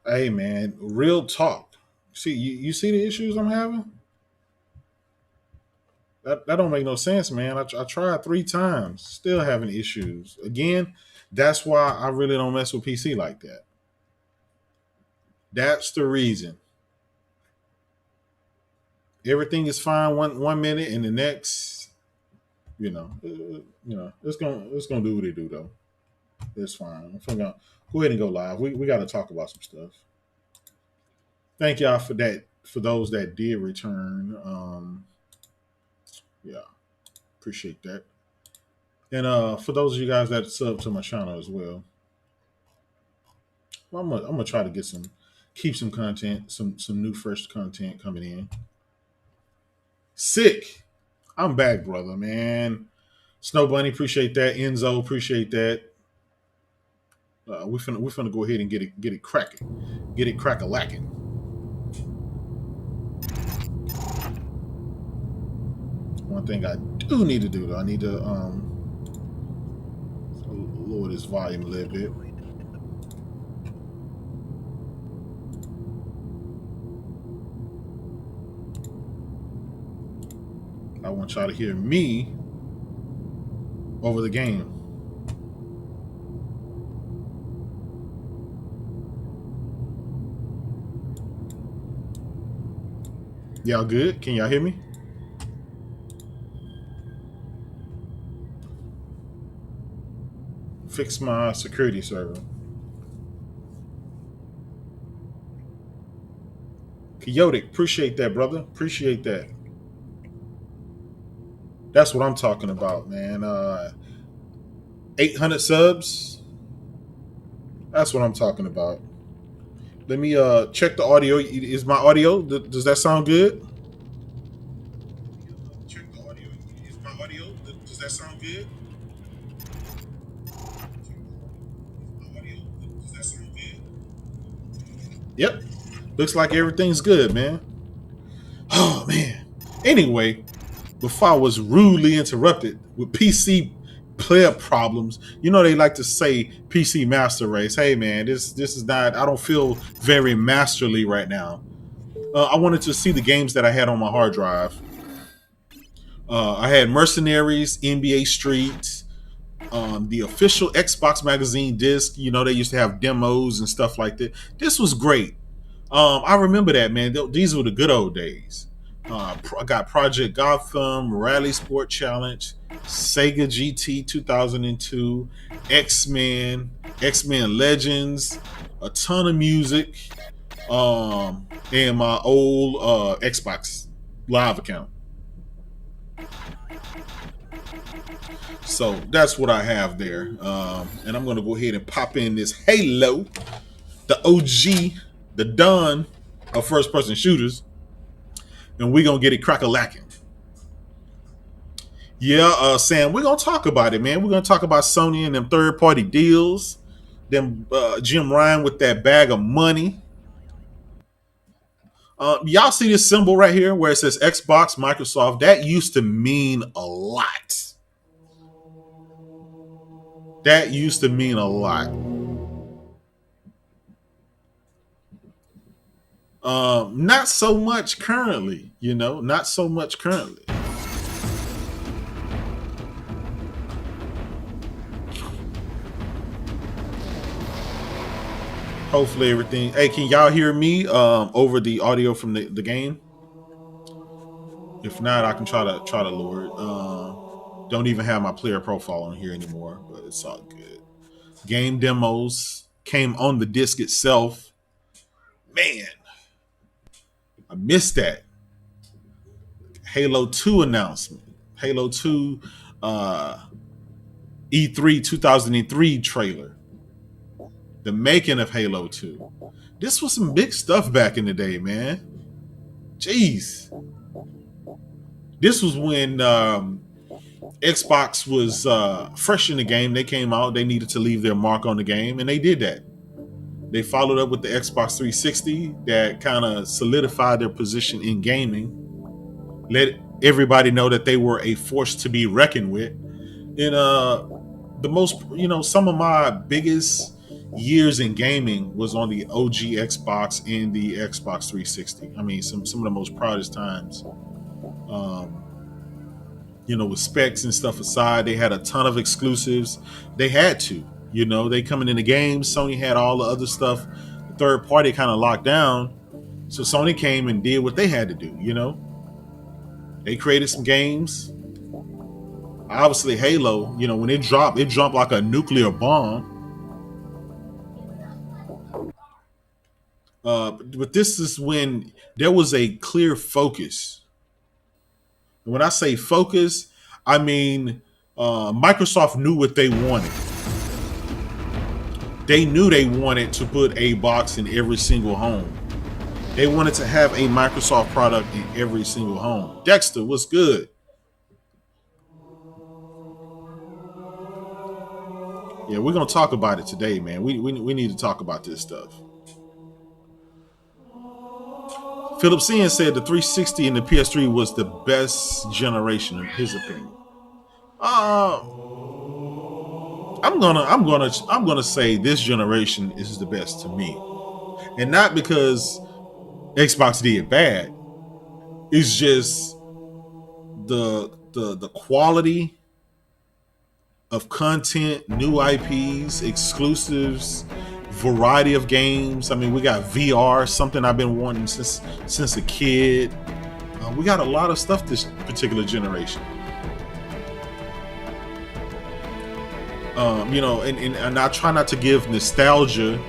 Hey man, real talk. See, you see the issues I'm having? That don't make no sense, man. I tried 3 times, still having issues. Again, that's why I really don't mess with PC like that. That's the reason. Everything is fine one minute, and the next, it's gonna do what it do though. It's fine. I'm gonna go ahead and go live. We got to talk about some stuff. Thank y'all for that. For those that did return, yeah, appreciate that. And for those of you guys that sub to my channel as well, I'm gonna try to keep some content, some new fresh content coming in. Sick. I'm back, brother, man. Snow Bunny, appreciate that. Enzo, appreciate that. We finna go ahead and get it cracking, get it crack a lacking. One thing I do need to do though, I need to lower this volume a little bit. I want y'all to hear me over the game. Y'all good? Can y'all hear me? Fix my security server. Chaotic, appreciate that, brother. Appreciate that. That's what I'm talking about, man. 800 subs. That's what I'm talking about. Let me check the audio. Is my audio? Does that sound good? Check the audio. Is my audio? Does that sound good? My audio. Does that sound good? Yep. Looks like everything's good, man. Oh man. Anyway, before I was rudely interrupted with PC player problems, they like to say PC master race. Hey man, this is not. I don't feel very masterly right now. I wanted to see the games that I had on my hard drive. I had Mercenaries, NBA Street, the official Xbox magazine disc. They used to have demos and stuff like that. This was great. I remember that, man. These were the good old days. I got Project Gotham, Rally Sport Challenge, Sega GT 2002, X-Men, X-Men Legends, a ton of music, and my old Xbox Live account. So that's what I have there. And I'm going to go ahead and pop in this Halo, the OG, the Don of first person shooters. And we're going to get it crack a lacking. Yeah, Sam, we're going to talk about it, man. We're going to talk about Sony and them third party deals. Them Jim Ryan with that bag of money. Y'all see this symbol right here where it says Xbox, Microsoft? That used to mean a lot. That used to mean a lot. Not so much currently, not so much currently. Hopefully everything. Hey, can y'all hear me over the audio from the game? If not, I can try to lower it. Don't even have my player profile on here anymore, but it's all good. Game demos came on the disc itself. Man, I missed that. Halo 2 announcement. Halo 2 E3 2003 trailer. The making of Halo 2. This was some big stuff back in the day, man. Jeez. This was when Xbox was fresh in the game. They came out. They needed to leave their mark on the game, and they did that. They followed up with the Xbox 360 that kind of solidified their position in gaming. Let everybody know that they were a force to be reckoned with. And some of my biggest years in gaming was on the OG Xbox and the Xbox 360. I mean, some of the most proudest times. Um, with specs and stuff aside, they had a ton of exclusives. They had to, they coming in the games. Sony had all the other stuff. The third party kind of locked down, so Sony came and did what they had to do. They created some games. Obviously, Halo. When it dropped like a nuclear bomb. But this is when there was a clear focus. And when I say focus, I mean Microsoft knew what they wanted. They knew they wanted to put a box in every single home. They wanted to have a Microsoft product in every single home. Dexter, what's good? Yeah, we're gonna talk about it today, man. We need to talk about this stuff. Philip Cian said the 360 and the PS3 was the best generation, in his opinion. I'm gonna say this generation is the best to me, and not because Xbox did bad. It's just the quality of content, new IPs, exclusives, variety of games. I mean, we got VR, something I've been wanting since a kid. We got a lot of stuff this particular generation. And I try not to give nostalgia.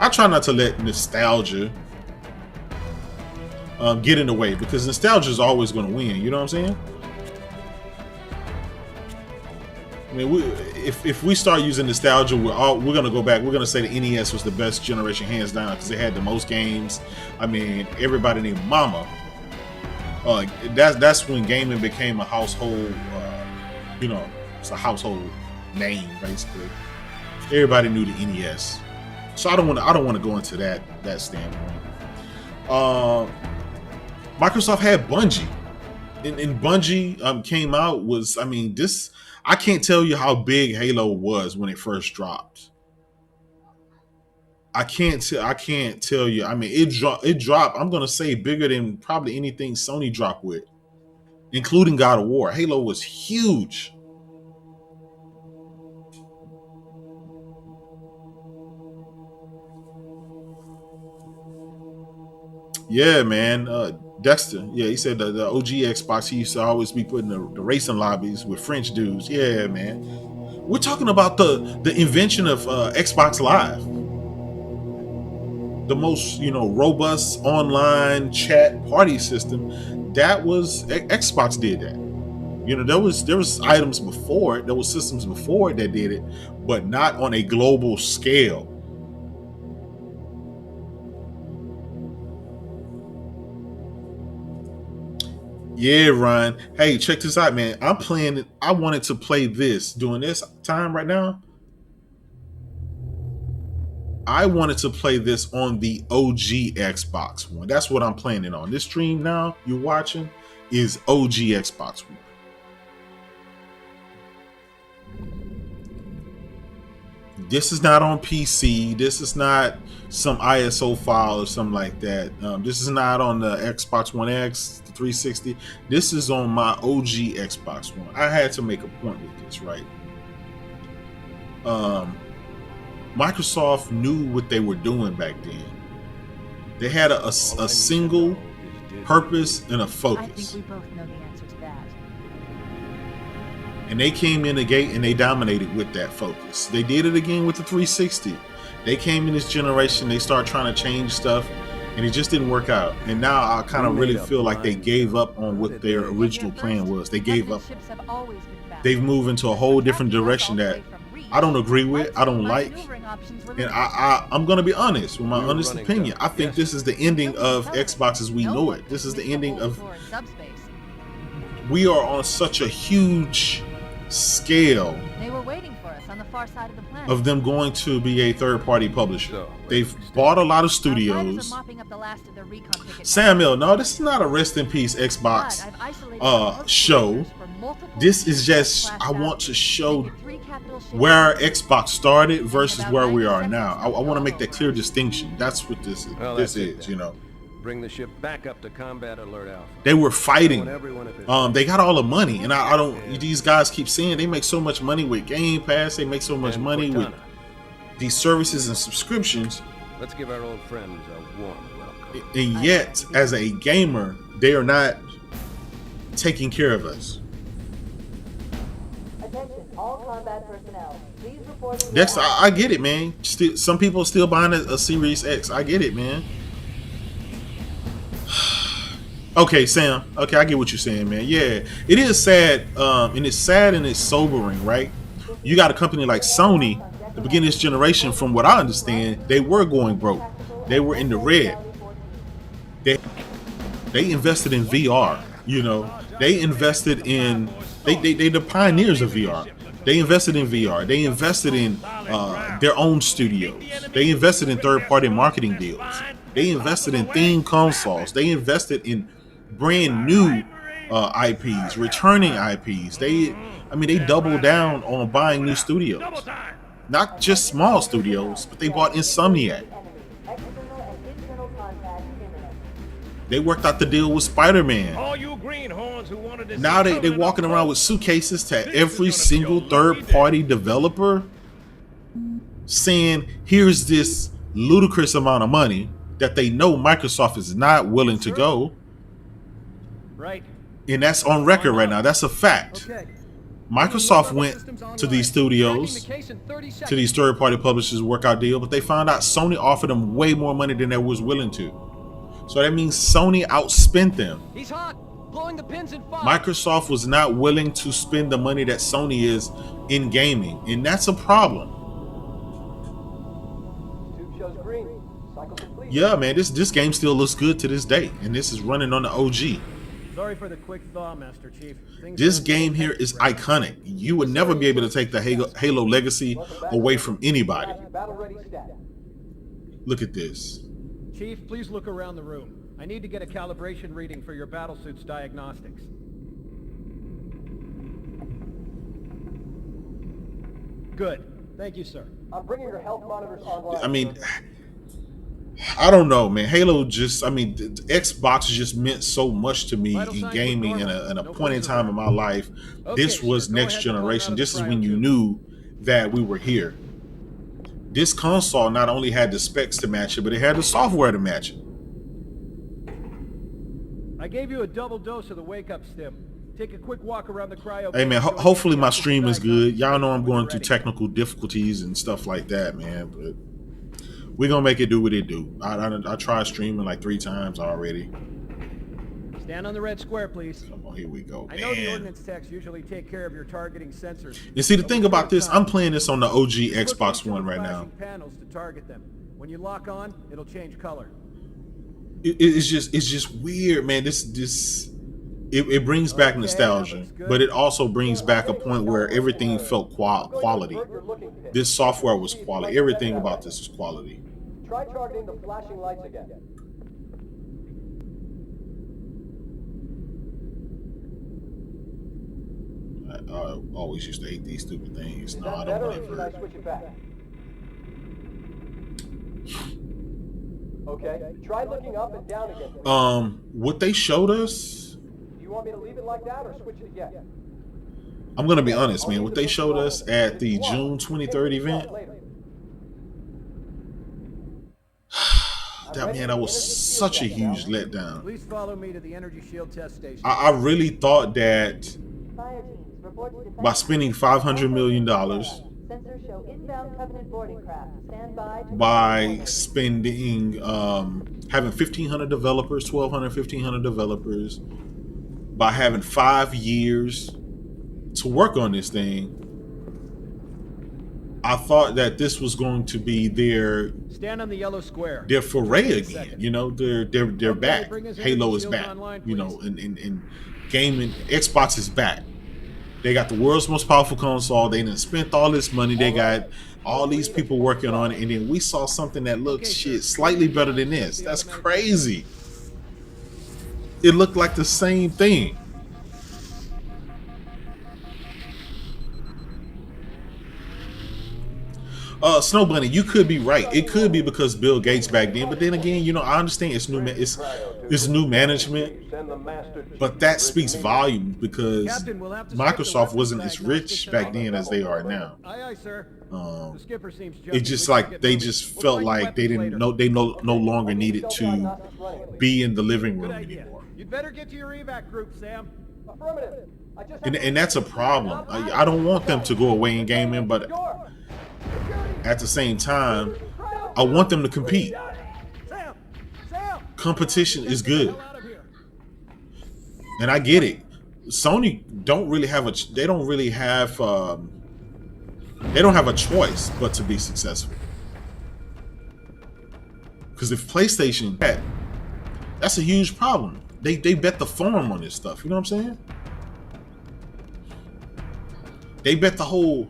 I try not to let nostalgia get in the way, because nostalgia is always going to win. You know what I'm saying? I mean, if we start using nostalgia, we're going to go back. We're going to say the NES was the best generation, hands down, because it had the most games. I mean, everybody named Mama. That's when gaming became a household. It's a household name basically. Everybody knew the NES. So I don't want to go into that standpoint. Microsoft had Bungie, and Bungie came out was, I mean, this, I can't tell you how big Halo was when it first dropped. I can't tell you. I mean, it dropped. I'm gonna say bigger than probably anything Sony dropped with, including God of War. Halo was huge. Yeah, man. Dexter, yeah, he said the OG Xbox, he used to always be putting the racing lobbies with French dudes. Yeah, man. We're talking about the invention of Xbox Live, the most robust online chat party system. That was Xbox did that. There was items before it, there was systems before it that did it, but not on a global scale. Yeah, Ryan. Hey, check this out, man. I'm playing. I wanted to play this during this time right now. I wanted to play this on the OG Xbox One. That's what I'm playing it on. This stream now you're watching is OG Xbox One. This is not on PC. This is not some ISO file or something like that. This is not on the Xbox One X, the 360. This is on my OG Xbox One. I had to make a point with this, right? Microsoft knew what they were doing back then. They had a single purpose and a focus. I think we both know the answer to that. And they came in the gate and they dominated with that focus. They did it again with the 360. They came in this generation, they started trying to change stuff, and it just didn't work out. And now I kind of really feel like they gave up on what their original plan was. They gave up. They've moved into a whole different direction that I don't agree with, I don't like. And I'm going to be honest, with my honest opinion. I think this is the ending of Xbox as we know it. This is the ending of... We are on such a huge scale. They were waiting for us on the far side of the planet. of them going to be a third-party publisher. So, They've bought a lot of Our fighters studios. are mopping up the last of their recon tickets. Samuel, no, this is not a rest in peace Xbox But I've isolated most show. soldiers for multiple This is just, flash I want battles. to show Make it 3 capital ships. where Xbox started versus where we are now. I want to make that clear distinction. That's what this is. Well, This that's it is, then. you know. Bring the ship back up to combat alert Alpha. They were fighting. Everyone at this They got all the money, and I don't. These guys keep saying they make so much money with Game Pass. They make so much And money with Cortana. these services and subscriptions, Let's give our old friends a warm welcome. and yet, as a gamer, they are not taking care of us. Attention, all combat personnel. Please report to That's the I get it, man. Still, some people are still buying a Series X. I get it, man. Okay, Sam. Okay, I get what you're saying, man. Yeah, it is sad, and it's sad and it's sobering, right? You got a company like Sony, the beginning of this generation, from what I understand, they were going broke. They were in the red. They invested in VR. You know, they invested in they the pioneers of VR. They invested in VR. They invested in their own studios. They invested in third-party marketing deals. They invested in theme consoles. They invested in brand new IPs, returning IPs. They doubled down on buying new studios. Not just small studios, but they bought Insomniac. external and internal contact imminent. They worked out the deal with Spider-Man. All you greenhorns who wanted to Now see they walking around with suitcases to every single third-party developer, saying, here's this ludicrous amount of money that they know Microsoft is not willing to go. Right. And that's on record right now. That's a fact. Okay. Microsoft went to these studios, to these third-party publishers, workout deal, but they found out Sony offered them way more money than they was willing to. So that means Sony outspent them. He's hot. Blowing the pins in 5. Microsoft was not willing to spend the money that Sony is in gaming, and that's a problem. Tube shows green. Cycle complete. Yeah, man, this game still looks good to this day, and this is running on the OG. Sorry for the quick thaw, Master Chief. Things This aren't game going here is iconic. You would never be able to take the Halo legacy away from anybody. Battle ready stat. Look at this. Chief, please look around the room. I need to get a calibration reading for your battlesuit's diagnostics. Good. Thank you, sir. I'm bringing your health monitors online. I mean, I don't know, man. Halo just, Xbox just meant so much to me in gaming in a point in time in my life. This was next generation. This is when you knew that we were here. This console not only had the specs to match it, but it had the software to match it. I gave you a double dose of the wake-up stim. Take a quick walk around the cryo. Hey, man, hopefully my stream is good. Y'all know I'm going through technical difficulties and stuff like that, man, but we're going to make it do what it do. I tried streaming like 3 times already. Stand on the red square, please. Come on, here we go, I know the man. ordnance techs usually take care of your targeting sensors. And see, the thing about this, I'm playing this on the OG Look Xbox into One the right now. flashing panels to target them. When you lock on, it'll change color. It's just weird, man. It brings back nostalgia, but it also brings back a point where everything felt quality. This software was quality. Everything about this is quality. Try targeting the flashing lights again. I always used to hate these stupid things. Is No, I that don't better, or want should I it. switch it back? Okay. Try looking up and down again. What they showed us, Do you want me to leave it like that or switch it again? I'm gonna be honest, man. What they showed us at the June 23rd event, that was such a huge letdown. Please follow me to the energy shield test station. I really thought that Fire teams, report to defense. by spending $500 million, Sensors show inbound Covenant boarding craft. Stand by. by spending having 1,500 developers, 1,200, 1,500 developers, by having 5 years to work on this thing, I thought that this was going to be their Stand on the yellow square. foray again. You know, they're back. bring us Halo energy is shields back. online, You know, please. and gaming, Xbox is back. They got the world's most powerful console. They done spent all this money. They got all these people working on it, and then we saw something that looks slightly better than this. That's crazy. It looked like the same thing. Snow Bunny, you could be right. It could be because Bill Gates back then, but then again, you know, I understand it's new management, but that speaks volumes because Microsoft wasn't as rich back then as they are now. It's just like they just felt like they didn't know they no longer needed to be in the living room anymore. You'd better get to your evac group, Sam. And that's a problem. I don't want them to go away in gaming, but at the same time, I want them to compete. Competition is good, and I get it. Sony don't really have a they don't have a choice but to be successful. Because if PlayStation that's a huge problem. They bet the farm on this stuff. You know what I'm saying? They bet the whole.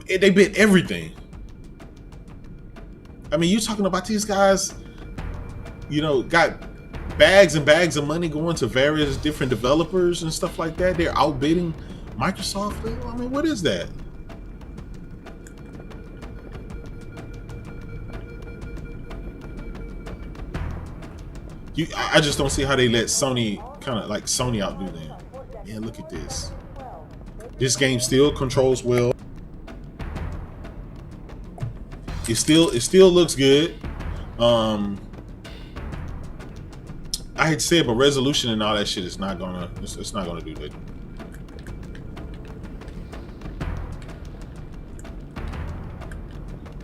They bet everything. I mean, you're talking about these guys, you know, got bags and bags of money going to various different developers and stuff like that. They're outbidding Microsoft. I mean, what is that? I just don't see how they let Sony kind of like Sony outdo them. Yeah, look at this. This game still controls well. It still looks good. I hate to say it, but resolution and all that shit is not gonna it's not gonna do that.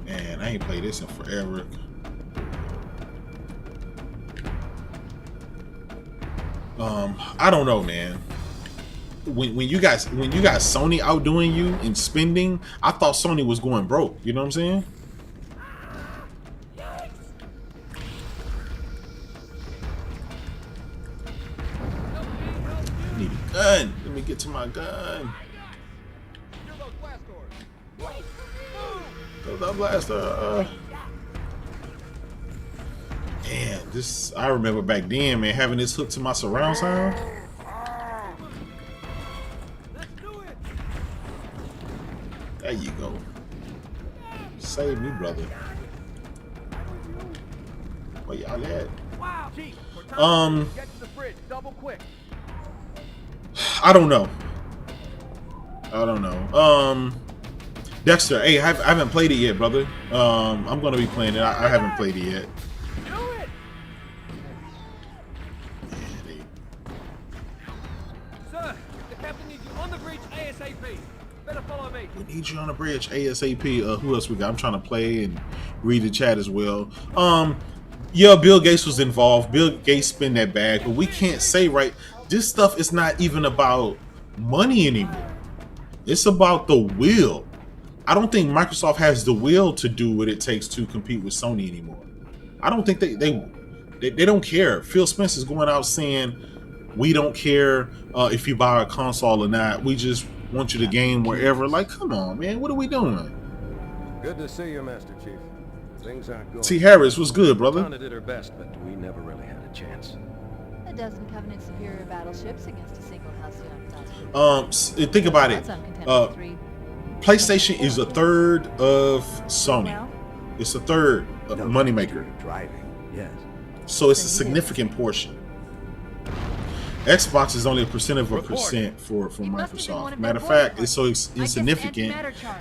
Man, I ain't played this in forever. I don't know, man. When you got Sony outdoing you in spending, I thought Sony was going broke. You know what I'm saying? I need a gun. Let me get to my gun. Go that blaster. Man, this I remember back then, man, having this hooked to my surround sound. There you go. Save me, brother. Where y'all at? I don't know. Dexter, hey, I haven't played it yet, brother. I'm gonna be playing it. I haven't played it yet. Sir, the captain needs you on the bridge ASAP. Better follow me. We need you on the bridge ASAP. Who else we got? I'm trying to play and read the chat as well. Yeah, Bill Gates was involved. Bill Gates spent that bag, but we can't say right. This stuff is not even about money anymore. It's about the will. I don't think Microsoft has the will to do what it takes to compete with Sony anymore. I don't think they don't care. Phil Spencer's going out saying, we don't care if you buy a console or not. We just want you to game wherever. Like, come on, man. What are we doing? Good to see you, Master Chief. Things aren't going. T. Harris, what's good, brother? Tana did her best, but we never really had a chance. A dozen Covenant superior battleships against a single house. Think about it. I'm content with 3. PlayStation is a third of Sony. It's a third moneymaker. Driving, yes. So it's a significant portion. Xbox is only a percent of a percent for Microsoft. Matter of fact, it's so insignificant.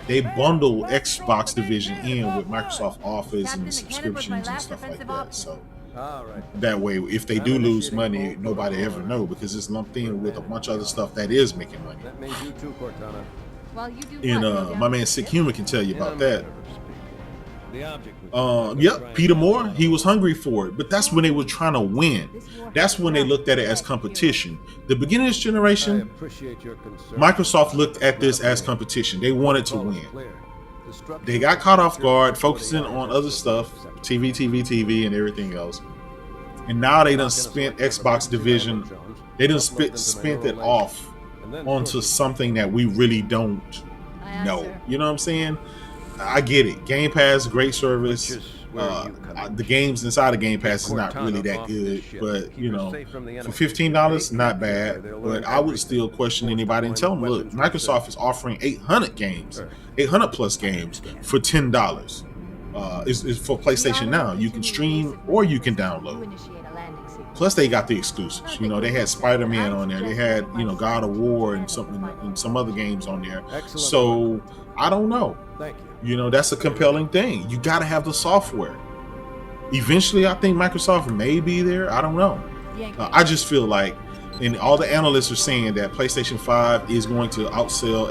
They bundle Xbox division in with Microsoft Office and subscriptions and stuff like that. So that way, if they do lose money, nobody ever know because it's lumped in with a bunch of other stuff that is making money. That means you too, Cortana. Well, you do And my man Sick Human can tell you about that. The object Yep, Peter Moore, he was hungry for it, but that's when they were trying to win. That's when they looked at it as competition. The beginning of this generation, Microsoft looked at this as competition. They wanted to win. They got caught off guard, focusing on other stuff, TV, and everything else. And now they done spent Xbox division. They done spent it off And then onto torture. something that we really don't Aye, aye, know. sir. You know what I'm saying? I get it. Game Pass, great service. Which is where you come in. The games inside of Game Get Pass is not really Cortana that off good, this ship. but Keep you her know, safe from the for enemy. $15, not They bad. they'll But learn I would everything. still question Force anybody and tell them, look, deployment weapons Microsoft is offering 800 games, Sure. 800 plus games for $10. Is for PlayStation Now. You can stream or you can download. Plus, they got the exclusives. You know, they had Spider-Man on there. They had, you know, God of War and some other games on there. Excellent. So I don't know. Thank you. You know, that's a compelling thing. You got to have the software. Eventually, I think Microsoft may be there. I don't know. I just feel like, and all the analysts are saying that PlayStation 5 is going to outsell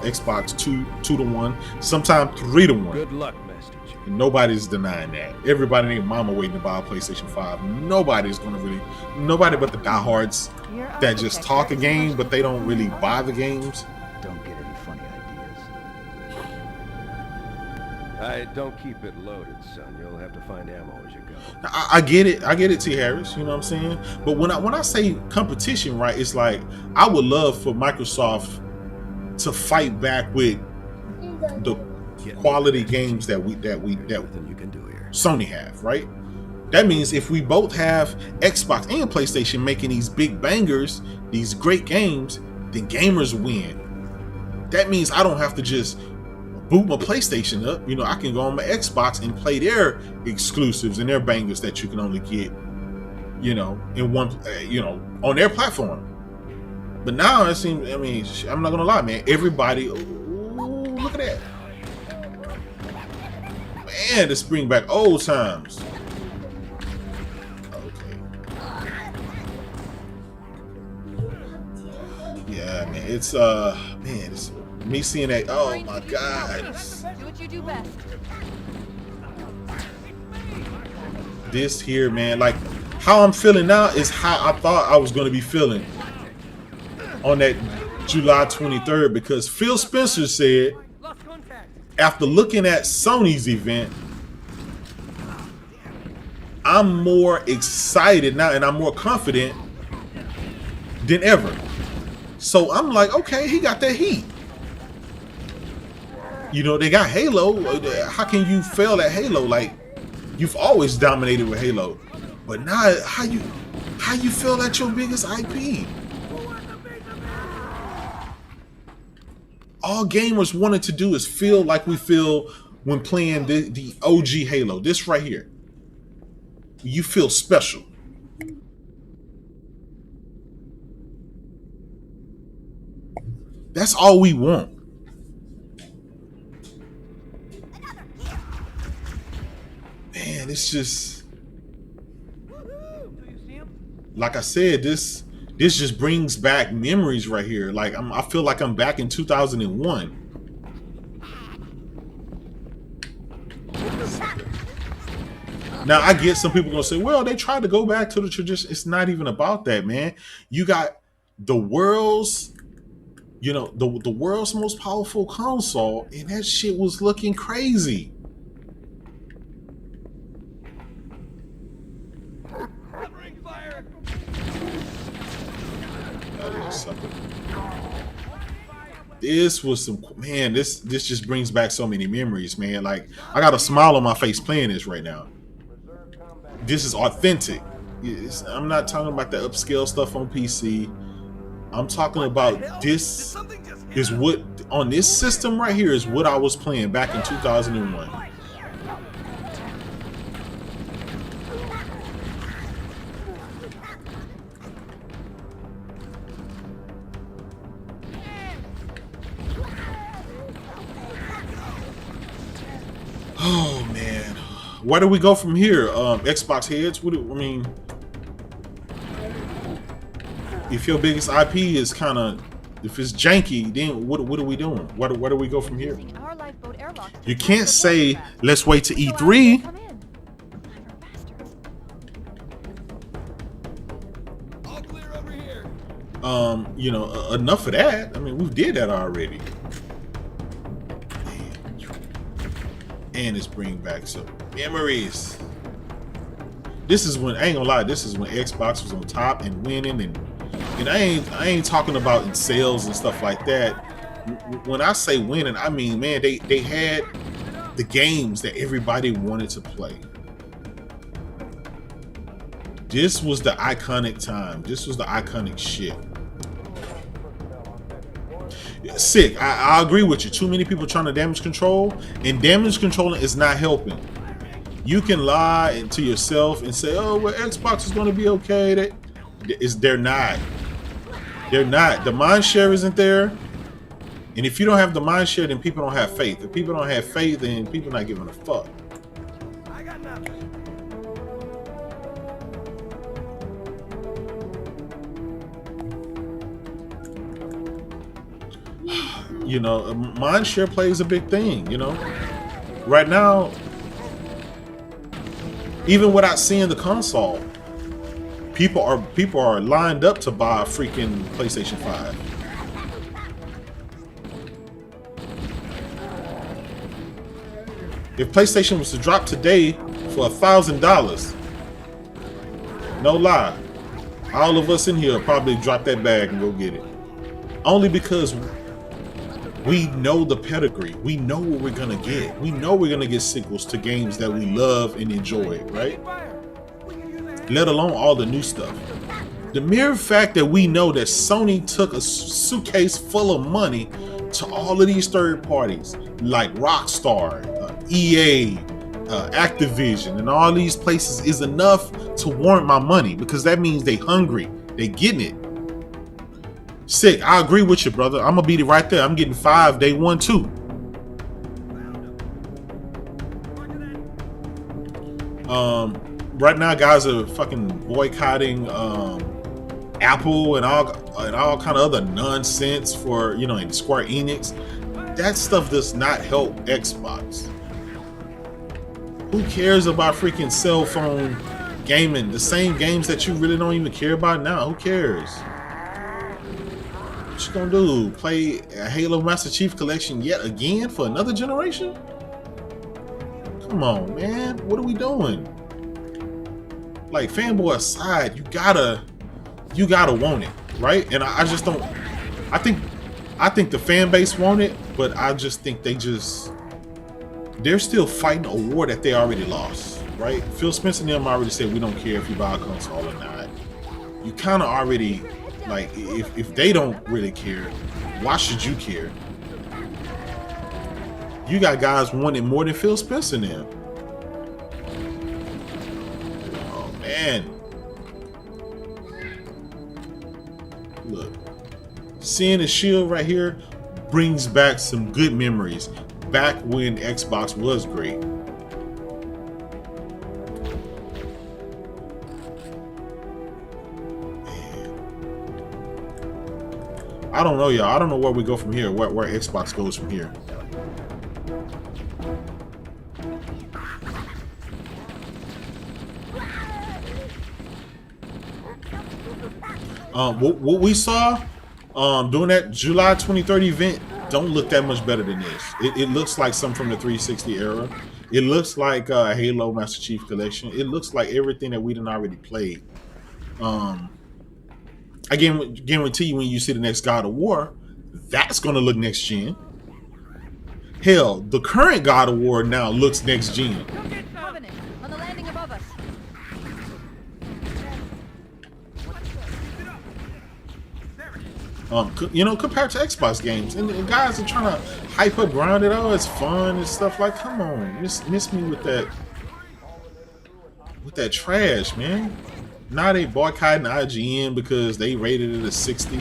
Xbox 2 to 1, sometime 3 to 1. Good luck, Master Chief. And nobody's denying that. Everybody and their mama waiting to buy a PlayStation 5. Nobody but the diehards that just talk a game, but they don't really buy the games. Don't get any funny ideas. Don't keep it loaded, son. You'll have to find ammo as you go. I get it, T. Harris. You know what I'm saying? But when I say competition, right, it's like I would love for Microsoft to fight back with the quality games that Everything you can do here. Sony have, right? That means if we both have Xbox and PlayStation making these big bangers, these great games, then gamers win. That means I don't have to just boot my PlayStation up. You know, I can go on my Xbox and play their exclusives and their bangers that you can only get, you know, in one, you know, on their platform. But now it seems, I mean, I'm not gonna lie, man. Everybody, ooh, look at that. Man, this bring back old times. Okay. Yeah, man. It's me seeing that. Oh my God. Do what you do best. This here, man. Like how I'm feeling now is how I thought I was gonna be feeling on that July 23rd, because Phil Spencer said, Lost contact. after looking at Sony's event, I'm more excited now and I'm more confident than ever. So I'm like, okay, he got that heat. You know, they got Halo. How can you fail at Halo? Like, you've always dominated with Halo. But now, how you feel at your biggest IP? All gamers wanted to do is feel like we feel when playing the OG Halo. This right here. You feel special. That's all we want. Man, it's just, like I said, this just brings back memories right here. Like I feel like I'm back in 2001. Now I get some people gonna say, well, they tried to go back to the tradition. It's not even about that, man. You got the world's, you know, the world's most powerful console, and that shit was looking crazy. This was some, man, this just brings back so many memories, man. Like I got a smile on my face playing this right now. This is authentic. I'm not talking about the upscale stuff on PC. I'm talking about this is what on this system right here is what I was playing back in 2001. Oh man, where do we go from here? Xbox heads. What do, I mean, if your biggest IP is kind of, if it's janky, then what are we doing? Where do we go from here? Our lifeboat airlock You can't say let's wait to E3. Come in. Clever bastards. All clear over here. You know, enough of that. I mean, we did that already. And it's bringing back some memories. This is when, I ain't gonna lie, this is when Xbox was on top and winning, and And I ain't talking about in sales and stuff like that. When I say winning, I mean, man, they had the games that everybody wanted to play. This was the iconic time. This was the iconic shit. Sick. I agree with you. Too many people trying to damage control, and damage controlling is not helping. You can lie to yourself and say, "Oh, well, Xbox is going to be okay." They're not. They're not. The mind share isn't there, and if you don't have the mind share, then people don't have faith. If people don't have faith, then people not giving a fuck. I got nothing. You know, mind share plays a big thing. You know, right now, even without seeing the console, people are lined up to buy a freaking PlayStation 5. If PlayStation was to drop today for $1,000, no lie, all of us in here probably drop that bag and go get it. Only because we know the pedigree. We know what we're gonna get. We know we're gonna get sequels to games that we love and enjoy, right? Let alone all the new stuff. The mere fact that we know that Sony took a suitcase full of money to all of these third parties like Rockstar, EA, Activision, and all these places is enough to warrant my money, because that means they hungry. They getting it. Sick. I agree with you, brother. I'm gonna beat it right there. I'm getting 5 day 1 too. Right now, guys are fucking boycotting Apple and all kind of other nonsense for, you know, and Square Enix. That stuff does not help Xbox. Who cares about freaking cell phone gaming? The same games that you really don't even care about now. Who cares? What you gonna do? Play a Halo Master Chief Collection yet again for another generation? Come on, man. What are we doing? Like, fanboy aside, you gotta want it, right? And I just don't. I think the fan base want it, but I just think they're still fighting a war that they already lost, right? Phil Spencer and them already said we don't care if you buy a console or not. You kind of already, like, if they don't really care, why should you care? You got guys wanting more than Phil Spencer and them. Oh man. Look, seeing the shield right here brings back some good memories, back when Xbox was great. Man. I don't know, y'all. I don't know where we go from here, where Xbox goes from here. What we saw during that July 23rd event don't look that much better than this. It looks like something from the 360 era. It looks like Halo Master Chief Collection. It looks like everything that we done already played. I guarantee you, when you see the next God of War, that's going to look next gen. Hell, the current God of War now looks next gen. Covenant, on the landing above us. You know, compared to Xbox games, and guys are trying to hype up, grind it. Oh, it's fun and stuff. Like, come on, miss me with that trash, man. Now they boycotting IGN because they rated it a 60.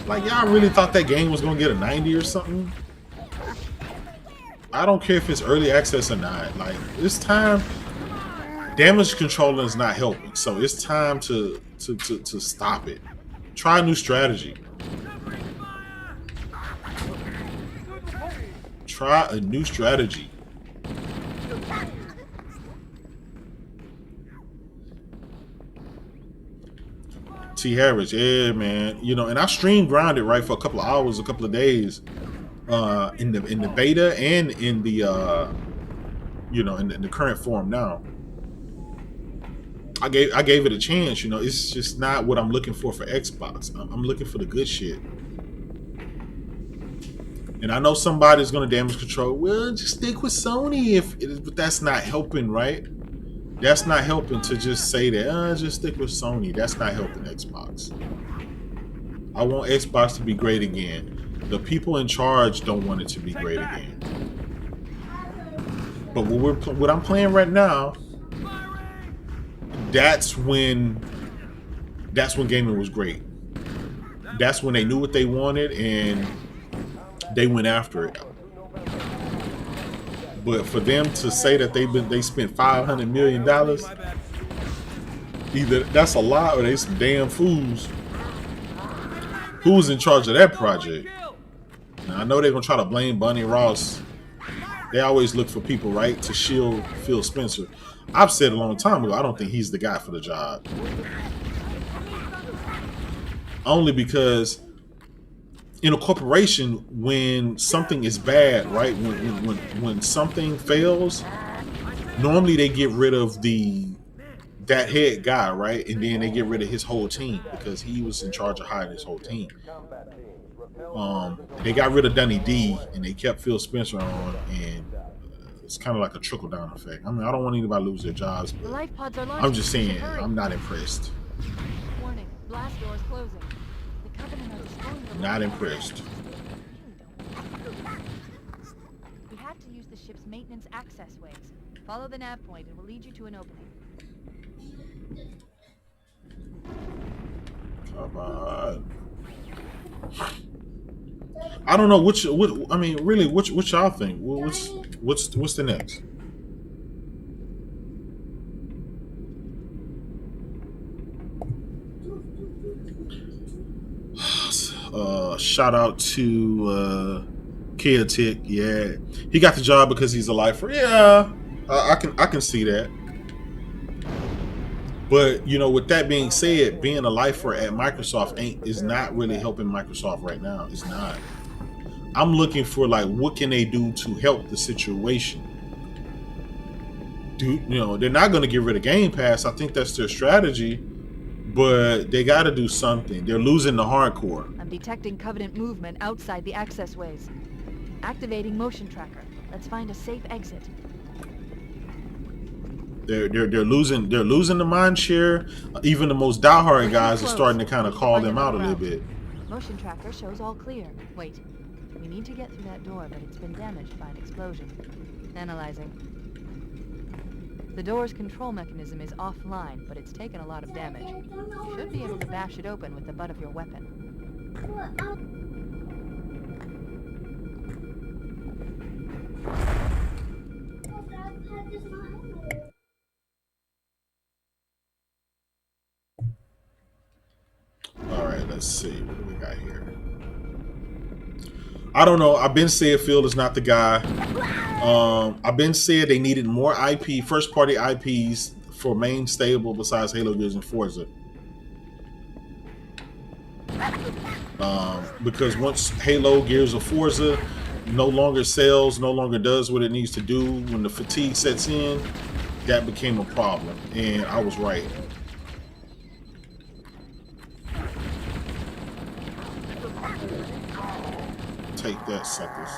Like, y'all really thought that game was gonna get a 90 or something? I don't care if it's early access or not. Like, it's time. Damage controlling is not helping, so it's time to stop it. Try a new strategy. Try a new strategy. T. Harris, yeah, man. You know, and I stream grinded right for a couple of hours, a couple of days, in the beta and in the you know, in the current form now. I gave it a chance. You know, it's just not what I'm looking for Xbox. I'm looking for the good shit. And I know somebody's gonna damage control. Well, just stick with Sony but that's not helping, right? That's not helping to just say that. Just stick with Sony. That's not helping Xbox. I want Xbox to be great again. The people in charge don't want it to be great again. But what I'm playing right now, that's when gaming was great. That's when they knew what they wanted and they went after it. But for them to say that they spent $500 million, either that's a lot or they some damn fools. Who's in charge of that project? Now, I know they're gonna try to blame Bunny Ross. They always look for people, right, to shield Phil Spencer. I've said a long time ago, I don't think he's the guy for the job. Only because in a corporation, when something is bad, right, when something fails, normally they get rid of that head guy, right, and then they get rid of his whole team because he was in charge of hiring his whole team. They got rid of Dunny D and they kept Phil Spencer on, and it's kind of like a trickle down effect. I mean, I don't want anybody to lose their jobs, but Life pods are launching. I'm just saying, I'm not impressed. Warning, blast doors closing. The Covenant are destroying the Not life impressed. We have to use the ship's maintenance access ways. Follow the nav point and we'll lead you to an opening. Come on. I don't know what I mean, really, what y'all think? What's the next? Shout out to Chaotic. Yeah, he got the job because he's a lifer. Yeah, I can see that. But you know, with that being said, being a lifer at Microsoft is not really helping Microsoft right now. It's not. I'm looking for like, what can they do to help the situation? You know, they're not going to get rid of Game Pass. I think that's their strategy, but they got to do something. They're losing the hardcore. I'm detecting Covenant movement outside the access ways. Activating motion tracker. Let's find a safe exit. They're losing the mind share. Even the most diehard guys are starting to kind of call them out a little bit. Motion tracker shows all clear. Wait, we need to get through that door, but it's been damaged by an explosion. Analyzing. The door's control mechanism is offline, but it's taken a lot of damage. You should be able to bash it open with the butt of your weapon. All right, let's see. What do we got here? I don't know. I've been saying Phil is not the guy. I've been saying they needed more IP, first-party IPs for main stable besides Halo, Gears, and Forza. Because once Halo, Gears, or Forza no longer sells, no longer does what it needs to do, when the fatigue sets in, that became a problem. And I was right. Take that, suckers.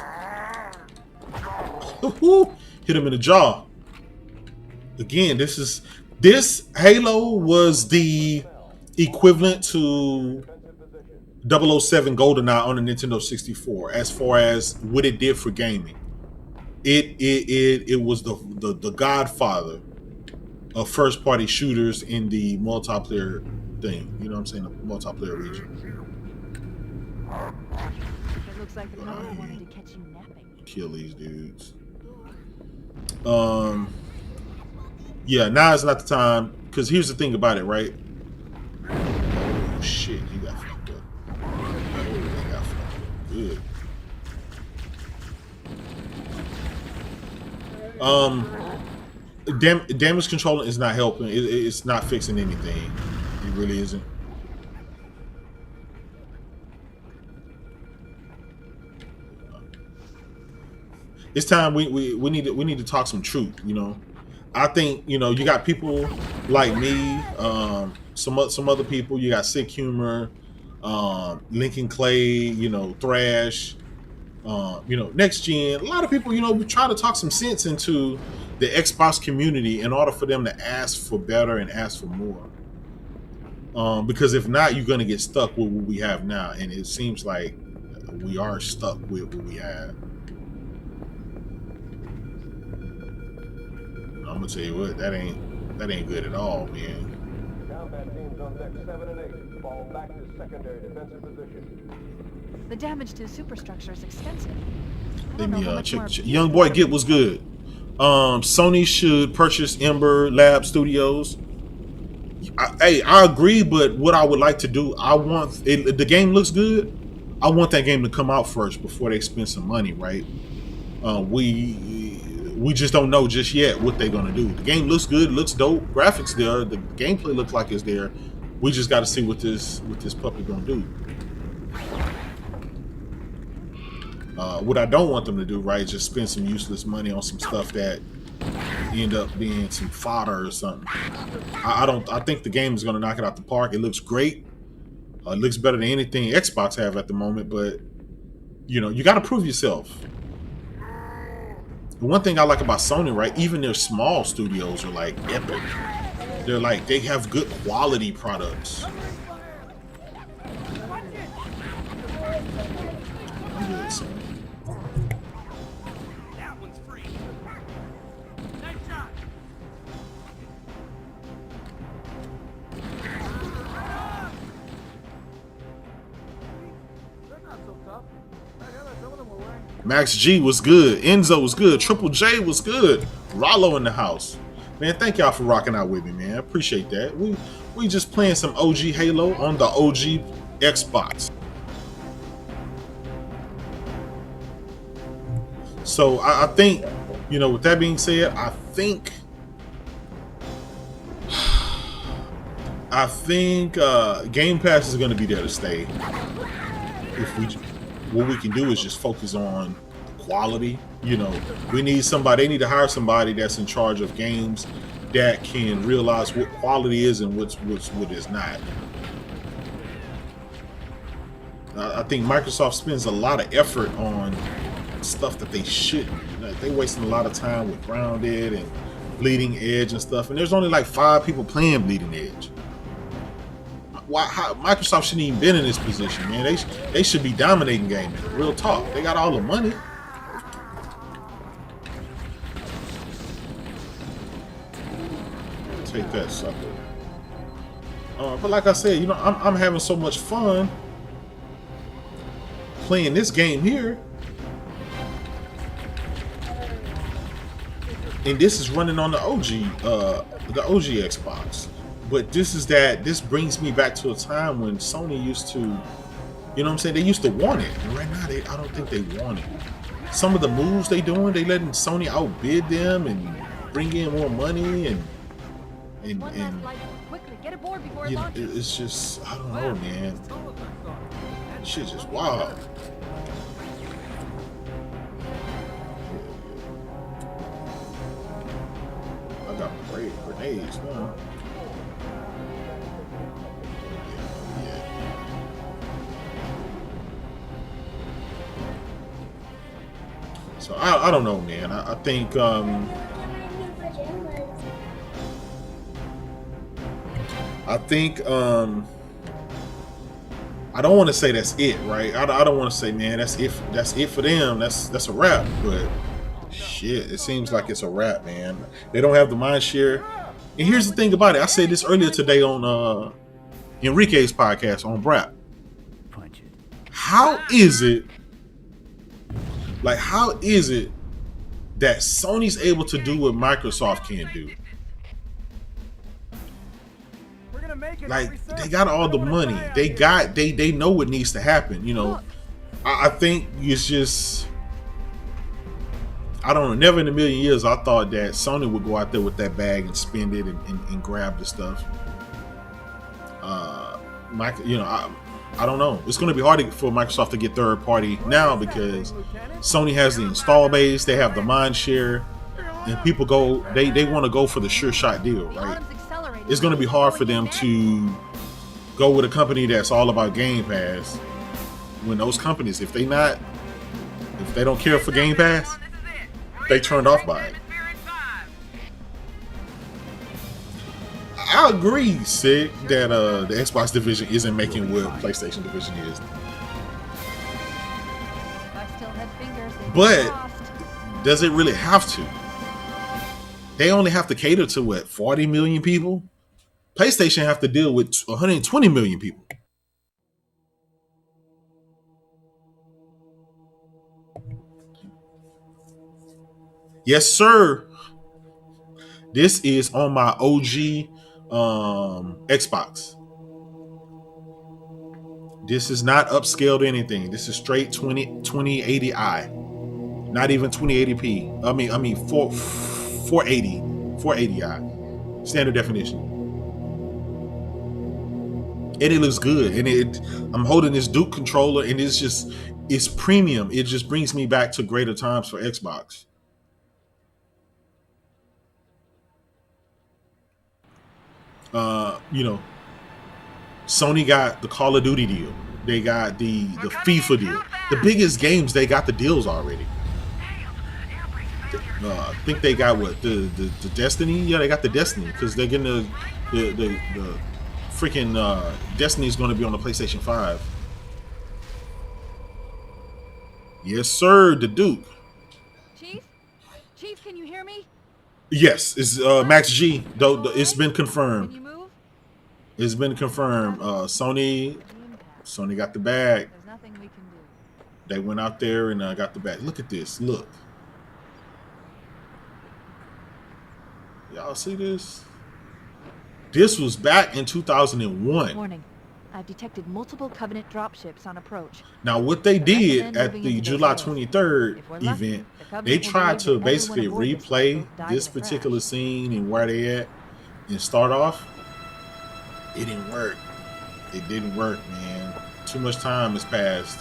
Hit him in the jaw. Again, this Halo was the equivalent to 007 GoldenEye on the Nintendo 64 as far as what it did for gaming. It was the godfather of first party shooters in the multiplayer thing. You know what I'm saying? The multiplayer region. It looks like the owner wanted to catch you napping. Kill these dudes. Yeah, now is not the time, because here's the thing about it, right? Oh shit, he got fucked up. Oh, he got fucked up. Good. Damage controlling is not helping. It's not fixing anything. It really isn't. It's time we need to talk some truth, you know. I think, you know, you got people like me, some other people. You got Sick Humor, Lincoln Clay, you know, Thrash, you know, Next Gen. A lot of people, you know, we try to talk some sense into the Xbox community in order for them to ask for better and ask for more. Because if not, you're gonna get stuck with what we have now, and it seems like we are stuck with what we have. I'm gonna tell you what, that ain't good at all, man. Combat teams on deck 7 and 8 fall back to secondary defensive position. The damage to the superstructure is extensive. I Let don't know me how much more check. Young boy, get what's good. Sony should purchase Ember Lab Studios. I agree, but what I would like to do, I want the game looks good. I want that game to come out first before they spend some money, right? We just don't know just yet what they're gonna do. The game looks good, looks dope, graphics there, the gameplay looks like it's there. We just got to see what this puppy gonna do. What I don't want them to do, right, is just spend some useless money on some stuff that end up being some fodder or something. I think the game is gonna knock it out the park. It looks great. It looks better than anything Xbox have at the moment, but you know, you got to prove yourself. The one thing I like about Sony, right, even their small studios are like epic. They're like, they have good quality products. I'm good, Sony. That one's free. Nice shot. They're not so tough. Some of them were wearing. Max G was good. Enzo was good. Triple J was good. Rollo in the house. Man, thank y'all for rocking out with me, man. I appreciate that. We just playing some OG Halo on the OG Xbox. So I think, you know, with that being said, I think Game Pass is going to be there to stay. What we can do is just focus on quality. You know, they need to hire somebody that's in charge of games that can realize what quality is and what is not. I think Microsoft spends a lot of effort on stuff that they shouldn't. They wasting a lot of time with Grounded and Bleeding Edge and stuff, and there's only like 5 people playing Bleeding Edge. Microsoft shouldn't even been in this position, man. They should be dominating gaming. Real talk. They got all the money. Take that, sucker. But like I said, you know, I'm having so much fun playing this game here, and this is running on the OG Xbox. But this brings me back to a time when Sony used to, you know what I'm saying? They used to want it. And right now, I don't think they want it. Some of the moves they doing, they letting Sony outbid them and bring in more money and Quickly, get aboard before it you know, launches. it's just, I don't know, man. This shit's just wild. I got grenades now. So I don't know, man. I think I don't want to say that's it, right? I don't want to say, man, that's it for them. That's a wrap. But shit, it seems like it's a wrap, man. They don't have the mind share. And here's the thing about it. I said this earlier today on Enrique's podcast on Brap. Punch it. How is it that Sony's able to do what Microsoft can't do? Like, they got all the money. They know what needs to happen. You know, I think it's just, I don't know. Never in a million years I thought that Sony would go out there with that bag and spend it and grab the stuff. You know, I don't know. It's going to be hard for Microsoft to get third party now because Sony has the install base, they have the mind share, and people they want to go for the sure shot deal, right? it's going to be hard for them to go with a company that's all about Game Pass. When those companies, if they don't care for Game Pass, they turned off by it. I agree, Sig, that the Xbox division isn't making what PlayStation division is. If I still had fingers, they'd be But crossed. does it really have to? They only have to cater to what, 40 million people? PlayStation have to deal with 120 million people. Yes, sir. This is on my OG Xbox. This is not upscaled anything. This is straight 2080i. Not even 2080p. I mean 480i. Standard definition. And it looks good. And I'm holding this Duke controller and it's premium. It just brings me back to greater times for Xbox. Sony got the Call of Duty deal. They got the FIFA deal. The biggest games, they got the deals already. I think they got what, the Destiny? Yeah, they got the Destiny because they're getting the freaking Destiny is going to be on the PlayStation 5. Yes, sir, the Duke. Chief, can you hear me? Yes, it's Max G. Though it's been Can confirmed. you move? It's been confirmed. Sony got the bag. There's nothing we can do. They went out there and got the bag. Look at this. Look. Y'all see this? This was back in 2001. Warning. I've detected multiple Covenant dropships on approach. Now, what they did Recommend at moving the into July those areas. 23rd If we're lucky, event, the Covenant they will tried believe to that basically everyone aboard this replay vessel died this in the particular crash. scene and where they at and start off. It didn't work. It didn't work, man. Too much time has passed.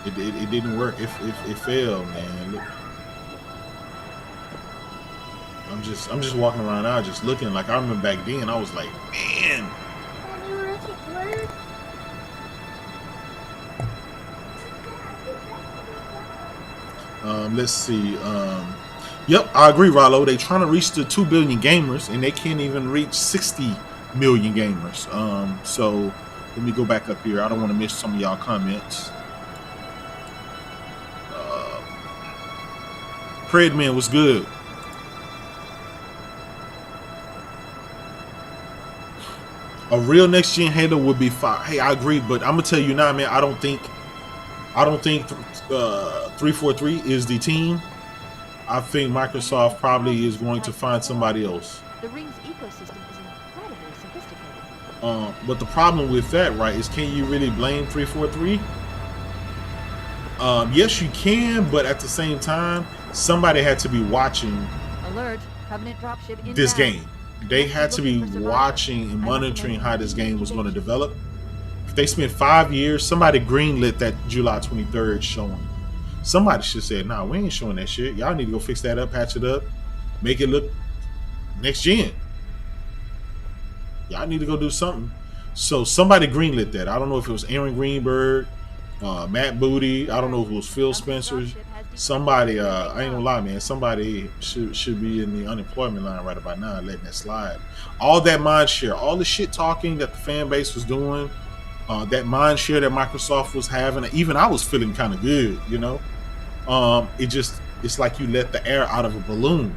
It didn't work. It failed, man. Look. I'm just walking around now, just looking. Like I remember back then, I was like, man. Let's see. Yep, I agree, Rollo. They trying to reach the 2 billion gamers, and they can't even reach 60 million gamers. So let me go back up here. I don't want to miss some of y'all comments. Predman was good. A real next gen Halo would be fire. Hey, I agree, but I'm gonna tell you now, man. I don't think 343 is the team. I think Microsoft probably is going to find somebody else. The Ring's ecosystem is incredibly sophisticated. But the problem with that, right, is can you really blame 343? Yes, you can, but at the same time, somebody had to be watching Alert! Covenant dropship inbound. this game. They had to be watching and monitoring how this game was going to develop. If they spent 5 years, somebody greenlit that July 23rd showing. Somebody should say, nah, we ain't showing that shit. Y'all need to go fix that up, patch it up, make it look next gen. Y'all need to go do something. So somebody greenlit that. I don't know if it was Aaron Greenberg, Matt Booty. I don't know if it was Phil Spencer. Somebody, I ain't gonna lie, man. Somebody should be in the unemployment line right about now, letting that slide. All that mind share, all the shit talking that the fan base was doing, that mind share that Microsoft was having. Even I was feeling kind of good, you know. It's like you let the air out of a balloon.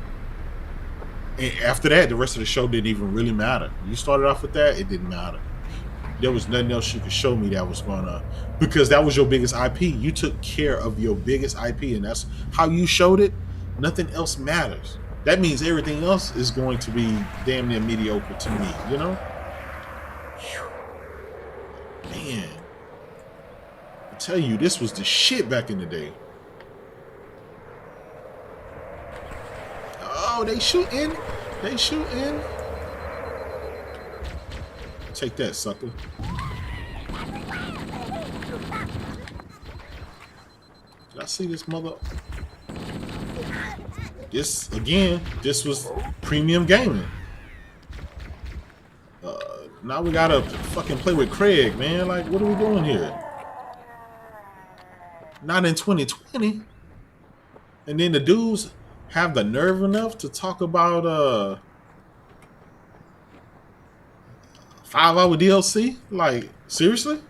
And after that, the rest of the show didn't even really matter. You started off with that, it didn't matter. There was nothing else you could show me that was gonna, because that was your biggest IP. You took care of your biggest IP, and that's how you showed it. Nothing else matters. That means everything else is going to be damn near mediocre to me, you know? Man, I tell you, this was the shit back in the day. Oh, they shooting. They shooting. Take that, sucker. Did I see this mother? This again, this was premium gaming. Now we gotta fucking play with Craig, man. Like, what are we doing here? Not in 2020. And then the dudes have the nerve enough to talk about 5-hour DLC? Like, seriously?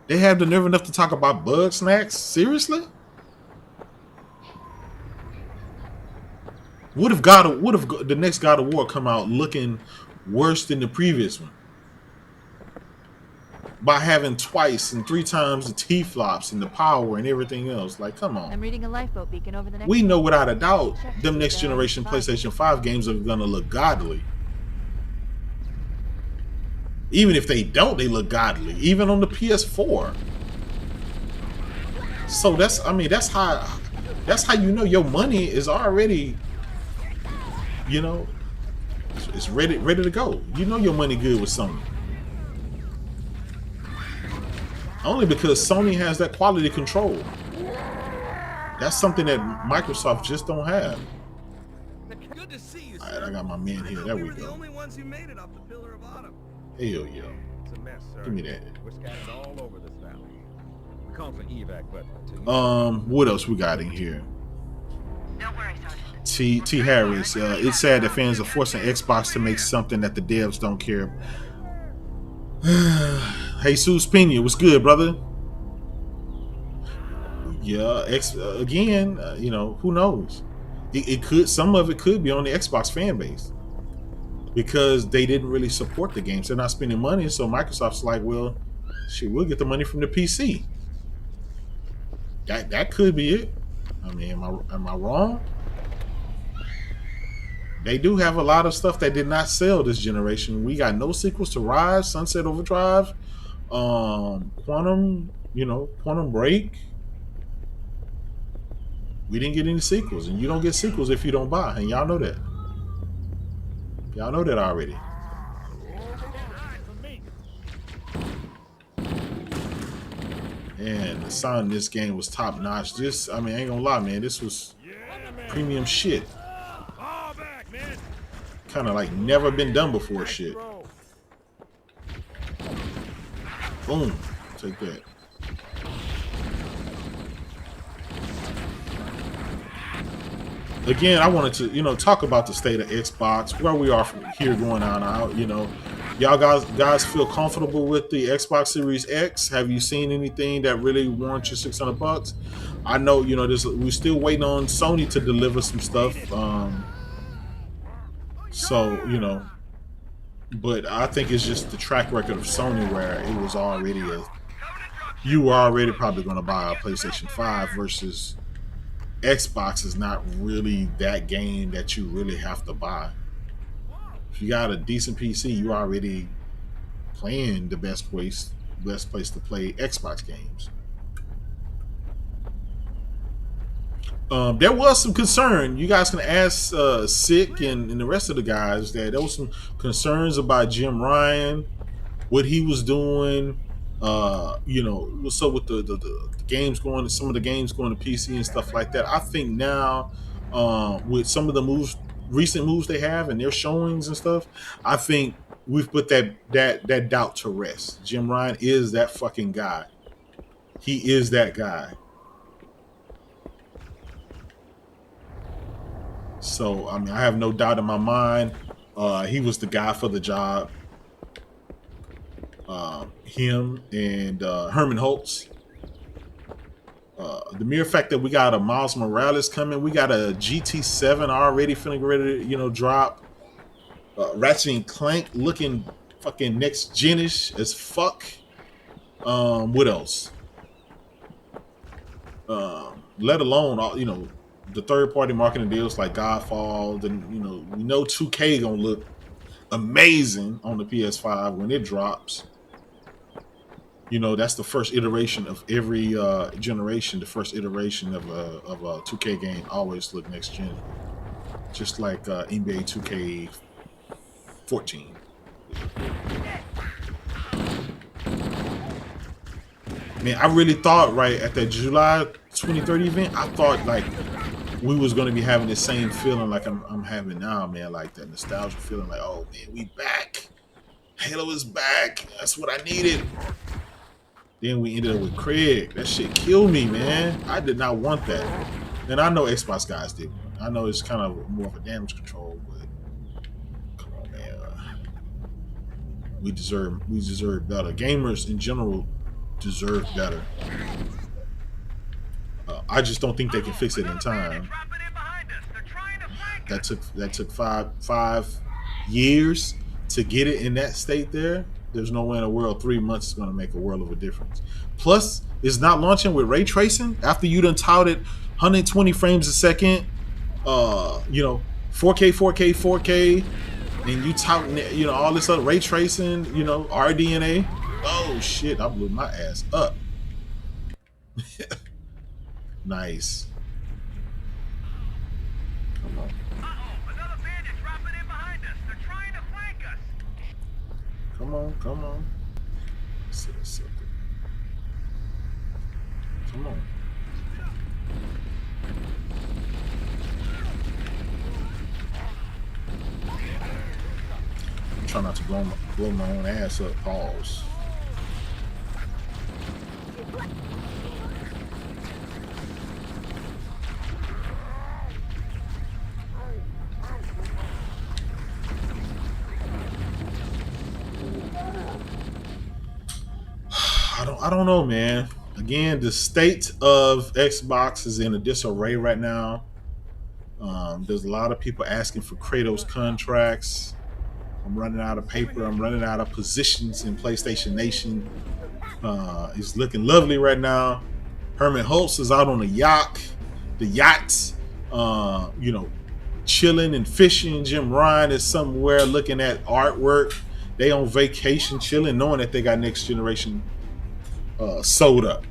They have the nerve enough to talk about bug snacks? Seriously? What if the next God of War come out looking worse than the previous one? By having twice and 3 times the T-flops and the power and everything else. Like, come on. I'm reading a lifeboat beacon over the next. We know without a doubt Check them if next there are generation five. PlayStation 5 games are gonna look godly. Even if they don't, they look godly. Even on the PS4. So that's how you know your money is already, you know, it's ready to go. You know your money good with Sony. Only because Sony has that quality control. That's something that Microsoft just don't have. Good to see you, Alright, sir. I got my man here. I There thought we were the go. only ones who made it off the Pillar of Autumn. Hell yeah. It's a mess, sir. Give me that. We're scattered all over this valley. We called for evac, but What else we got in here? Don't worry, Sergeant. T Harris. It's sad that fans are forcing Xbox to make something that the devs don't care. Jesus Pena, what's good, brother? Yeah, again, you know, who knows? It could, some of it could be on the Xbox fan base because they didn't really support the games. They're not spending money, so Microsoft's like, well, shit, we'll get the money from the PC. That could be it. I mean, am I wrong? They do have a lot of stuff that did not sell this generation. We got no sequels to Rise, Sunset Overdrive, Quantum Break. We didn't get any sequels, and you don't get sequels if you don't buy, and y'all know that. Y'all know that already. And the sound in this game was top notch. This, I mean, I ain't gonna lie, man. This was premium shit. Kind of like never been done before shit. Boom. Take that. Again, I wanted to, you know, talk about the state of Xbox, where we are from here going on out. You know, y'all guys feel comfortable with the Xbox Series X? Have you seen anything that really warrants your $600? I know, you know, we're still waiting on Sony to deliver some stuff. So, you know, but I think it's just the track record of Sony where it was already you were already probably going to buy a PlayStation 5 versus Xbox is not really that game that you really have to buy. If you got a decent PC, you're already playing the best place to play Xbox games. There was some concern. You guys can ask Sick and the rest of the guys that there was some concerns about Jim Ryan, what he was doing. You know, what's up with the games going, some of the games going to PC and stuff like that. I think now, with some of the recent moves they have and their showings and stuff, I think we've put that doubt to rest. Jim Ryan is that fucking guy. He is that guy. So, I mean, I have no doubt in my mind he was the guy for the job. Him and Herman Holtz. The mere fact that we got a Miles Morales coming, we got a GT7 already finna ready to, you know, drop. Ratchet and Clank looking fucking next gen-ish as fuck. What else? Let alone all, you know, the third-party marketing deals like Godfall. Then, you know, we know 2K gonna look amazing on the PS5 when it drops. You know, that's the first iteration of every generation. The first iteration of a 2K game always look next gen, just like NBA 2K14. Man, I really thought right at that July 2030 event, I thought like we was going to be having the same feeling like I'm having now, man. Like that nostalgia feeling, like, oh man, we back. Halo is back. That's what I needed. Then we ended up with Craig. That shit killed me, man. I did not want that. And I know Xbox guys did. I know it's kind of more of a damage control, but come on, man. We deserve better. Gamers in general deserve better. I just don't think they can fix it in time. That took five years to get it in that state there. There's no way in the world 3 months is going to make a world of a difference. Plus, it's not launching with ray tracing after you done touted 120 frames a second, 4K, 4K, 4K, and you touting, all this other ray tracing, RDNA. Oh shit, I blew my ass up. Nice. Come on. Another bandit dropping in behind us. They're trying to flank us. Come on. Come on. I'm trying not to blow my own ass up. Pause. I don't know, man. Again, the state of Xbox is in a disarray right now. There's a lot of people asking for Kratos contracts. I'm running out of paper. I'm running out of positions in PlayStation Nation. It's looking lovely right now. Herman Holtz is out on the yacht. Chilling and fishing. Jim Ryan is somewhere looking at artwork. They on vacation, chilling, knowing that they got next generation sold up.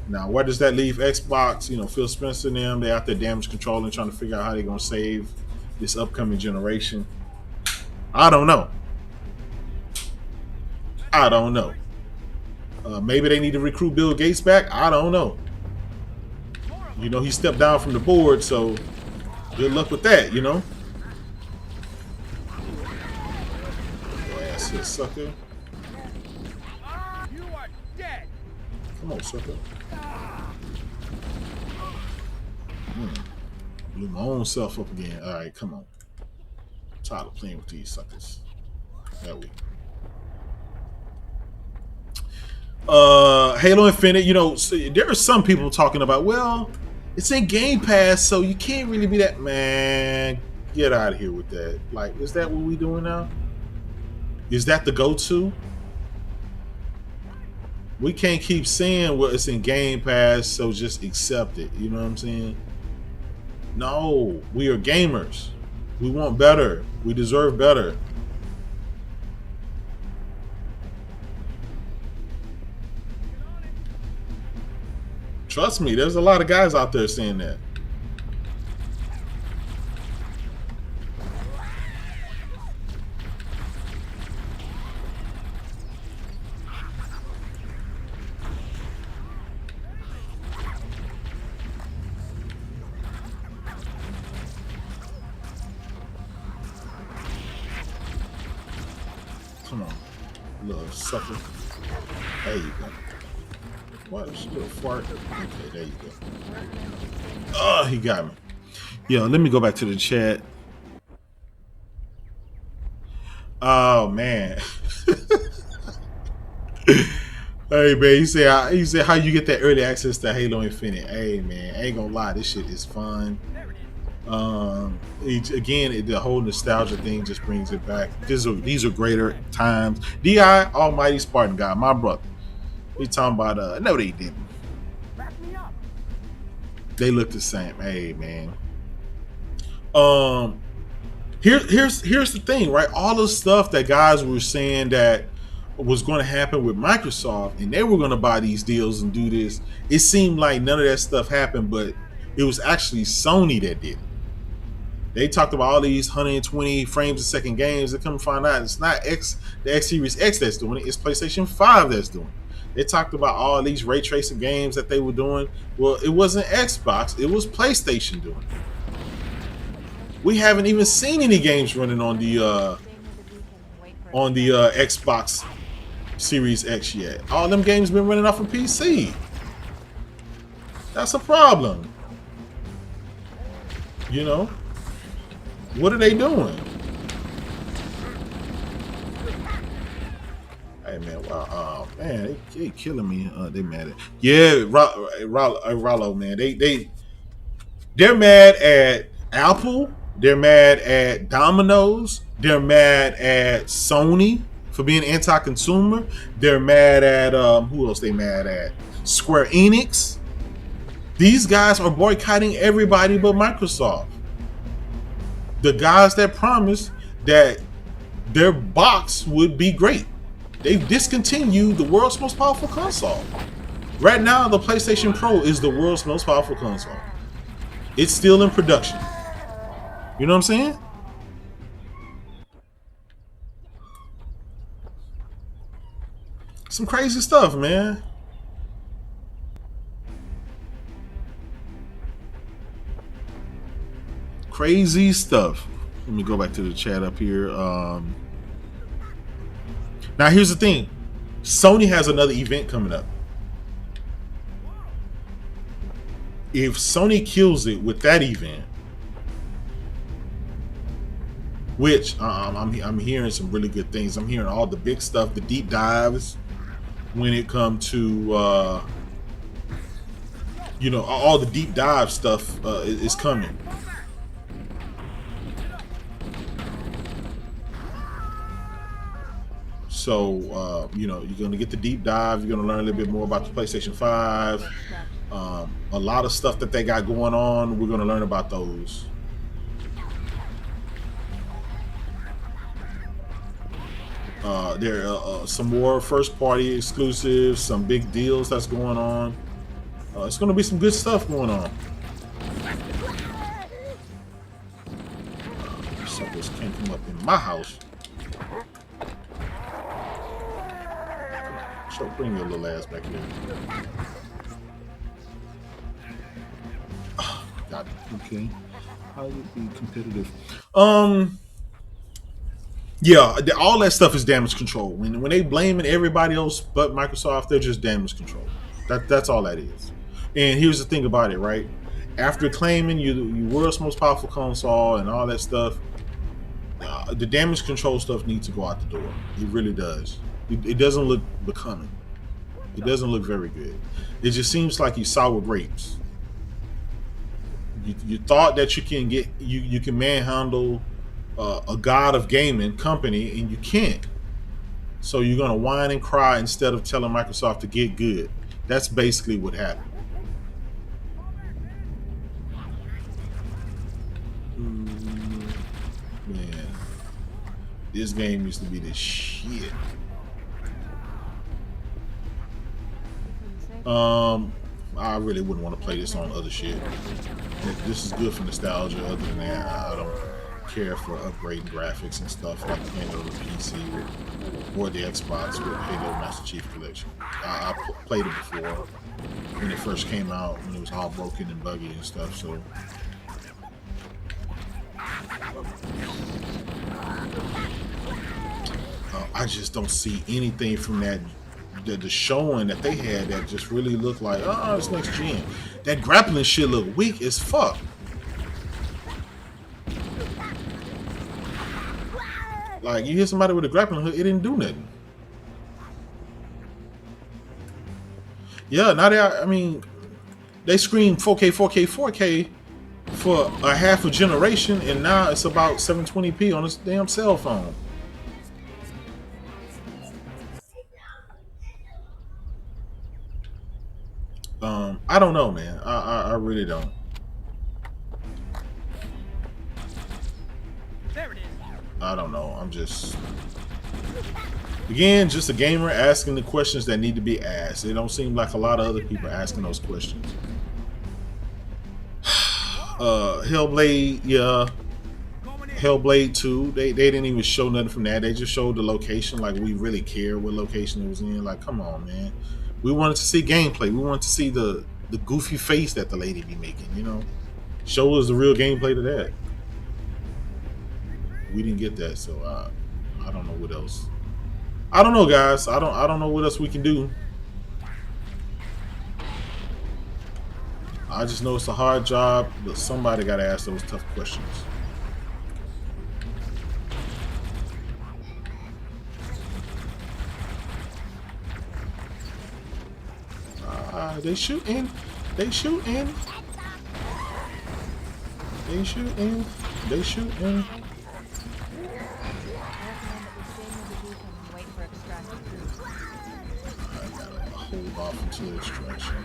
Now, where does that leave Xbox? Phil Spencer and them, they're out there damage control and trying to figure out how they're going to save this upcoming generation. I don't know. Maybe they need to recruit Bill Gates back. I don't know. He stepped down from the board, so good luck with that, Your ass here, sucker. You are dead. Come on, sucker. Blew my own self up again. All right, come on. I'm tired of playing with these suckers. There we Halo Infinite, there are some people talking about, well, it's in Game Pass, so you can't really be that. Man, get out of here with that. Like, is that what we doing now? Is that the go-to? We can't keep saying, well, it's in Game Pass, so just accept it. You know what I'm saying? No, we are gamers. We want better. We deserve better. Trust me, there's a lot of guys out there saying that. Come on, little sucker. There you go. What? A little fart. Okay, there you go. Oh, he got me. Yo, let me go back to the chat. Oh man. Hey man, he said how you get that early access to Halo Infinite. Hey man, I ain't gonna lie, this shit is fun. The whole nostalgia thing just brings it back. These are greater times. DI, Almighty Spartan guy, my brother. We talking about no, they didn't. They look the same. Hey man. Here's the thing, right? All the stuff that guys were saying that was going to happen with Microsoft, and they were going to buy these deals and do this. It seemed like none of that stuff happened, but it was actually Sony that did it. They talked about all these 120 frames a second games. They come to find out it's not the X Series X that's doing it. It's PlayStation 5 that's doing it. They talked about all these ray tracing games that they were doing. Well, it wasn't Xbox, it was PlayStation doing it. We haven't even seen any games running on the Xbox Series X yet. All them games been running off of PC. That's a problem. You know? What are they doing? Hey man, wow, man, they killing me. They mad at Rollo, man. They're mad at Apple. They're mad at Domino's. They're mad at Sony for being anti-consumer. They're mad at who else? They mad at Square Enix. These guys are boycotting everybody but Microsoft. The guys that promised that their box would be great. They've discontinued the world's most powerful console. Right now, the PlayStation Pro is the world's most powerful console. It's still in production. You know what I'm saying? Some crazy stuff, man. Crazy stuff. Let me go back to the chat up here. Now, here's the thing. Sony has another event coming up. If Sony kills it with that event, which I'm hearing some really good things. I'm hearing all the big stuff, the deep dives when it comes to, you know, all the deep dive stuff is coming. So, you know, you're going to get the deep dive. You're going to learn a little bit more about the PlayStation 5. A lot of stuff that they got going on, we're going to learn about those. There are some more first-party exclusives, some big deals that's going on. It's going to be some good stuff going on. Suckers can't come up in my house. So bring your little ass back here. Oh, got it. Okay. How would it be competitive? Yeah, all that stuff is damage control. When they blaming everybody else but Microsoft, they're just damage control. That's all that is. And here's the thing about it, right? After claiming you world's most powerful console and all that stuff, the damage control stuff needs to go out the door. It really does. It doesn't look becoming. It doesn't look very good. It just seems like you sour grapes. You thought that you can get you can manhandle a god of gaming company, and you can't. So you're gonna whine and cry instead of telling Microsoft to get good. That's basically what happened. Man, this game used to be the shit. I really wouldn't want to play this on other shit. This is good for nostalgia. Other than that, I don't care for upgrading graphics and stuff like Halo, the PC, or the Xbox with Halo Master Chief Collection. I played it before when it first came out, when it was all broken and buggy and stuff. So. I just don't see anything from that. The showing that they had that just really looked like, oh, it's next gen. That grappling shit look weak as fuck. Like, you hit somebody with a grappling hook, it didn't do nothing. Yeah, now I mean, they screamed 4K, 4K, 4K for a half a generation, and now it's about 720p on this damn cell phone. I don't know, man. I really don't. There it is. I don't know. I'm just, again, just a gamer asking the questions that need to be asked. It don't seem like a lot of other people asking those questions. Hellblade, yeah. Hellblade 2, they didn't even show nothing from that. They just showed the location. Like, we really care what location it was in. Like, come on, man. We wanted to see gameplay. We wanted to see the goofy face that the lady be making. You know, show us the real gameplay to that. We didn't get that, so I don't know what else. I don't know, guys. I don't know what else we can do. I just know it's a hard job, but somebody got to ask those tough questions. They shooting. They shooting. They shooting. They shooting. I gotta hold off until extraction.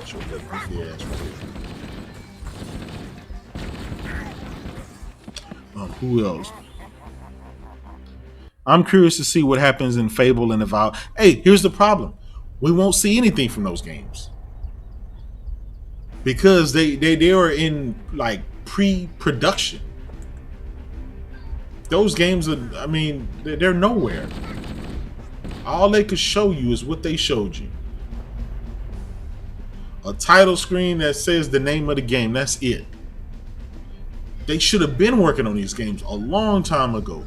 Show that goofy ass right. Who else? I'm curious to see what happens in Fable and Avowed. Hey, here's the problem. We won't see anything from those games. Because they are in like pre-production. Those games are, I mean, they're nowhere. All they could show you is what they showed you. A title screen that says the name of the game. That's it. They should have been working on these games a long time ago.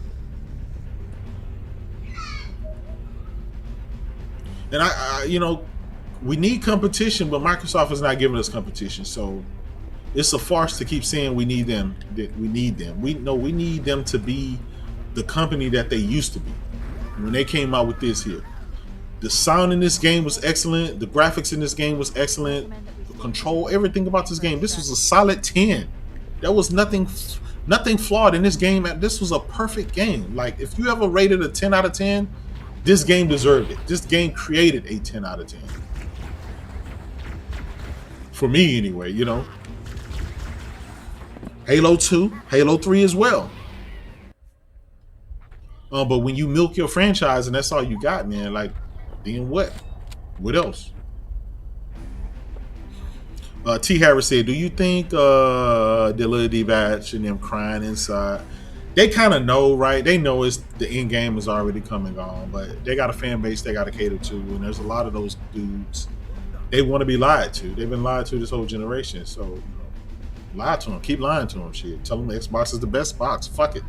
And I you know, we need competition, but Microsoft is not giving us competition. So it's a farce to keep saying we need them. That we need them. We need them to be the company that they used to be when they came out with this here. The sound in this game was excellent. The graphics in this game was excellent. The control, everything about this game. This was a solid 10. There was nothing flawed in this game. This was a perfect game. Like, if you ever rated a 10 out of 10, this game deserved it. This game created a 10 out of 10. For me, anyway, you know. Halo 2, Halo 3 as well. But when you milk your franchise and that's all you got, man, like, then what? What else? T. Harris said, do you think the Lil D Batch and them crying inside? They kind of know, right? They know it's the end game is already come and gone, but they got a fan base they got to cater to, and there's a lot of those dudes. They want to be lied to. They've been lied to this whole generation, so you know, lie to them. Keep lying to them. Shit, tell them the Xbox is the best box. Fuck it.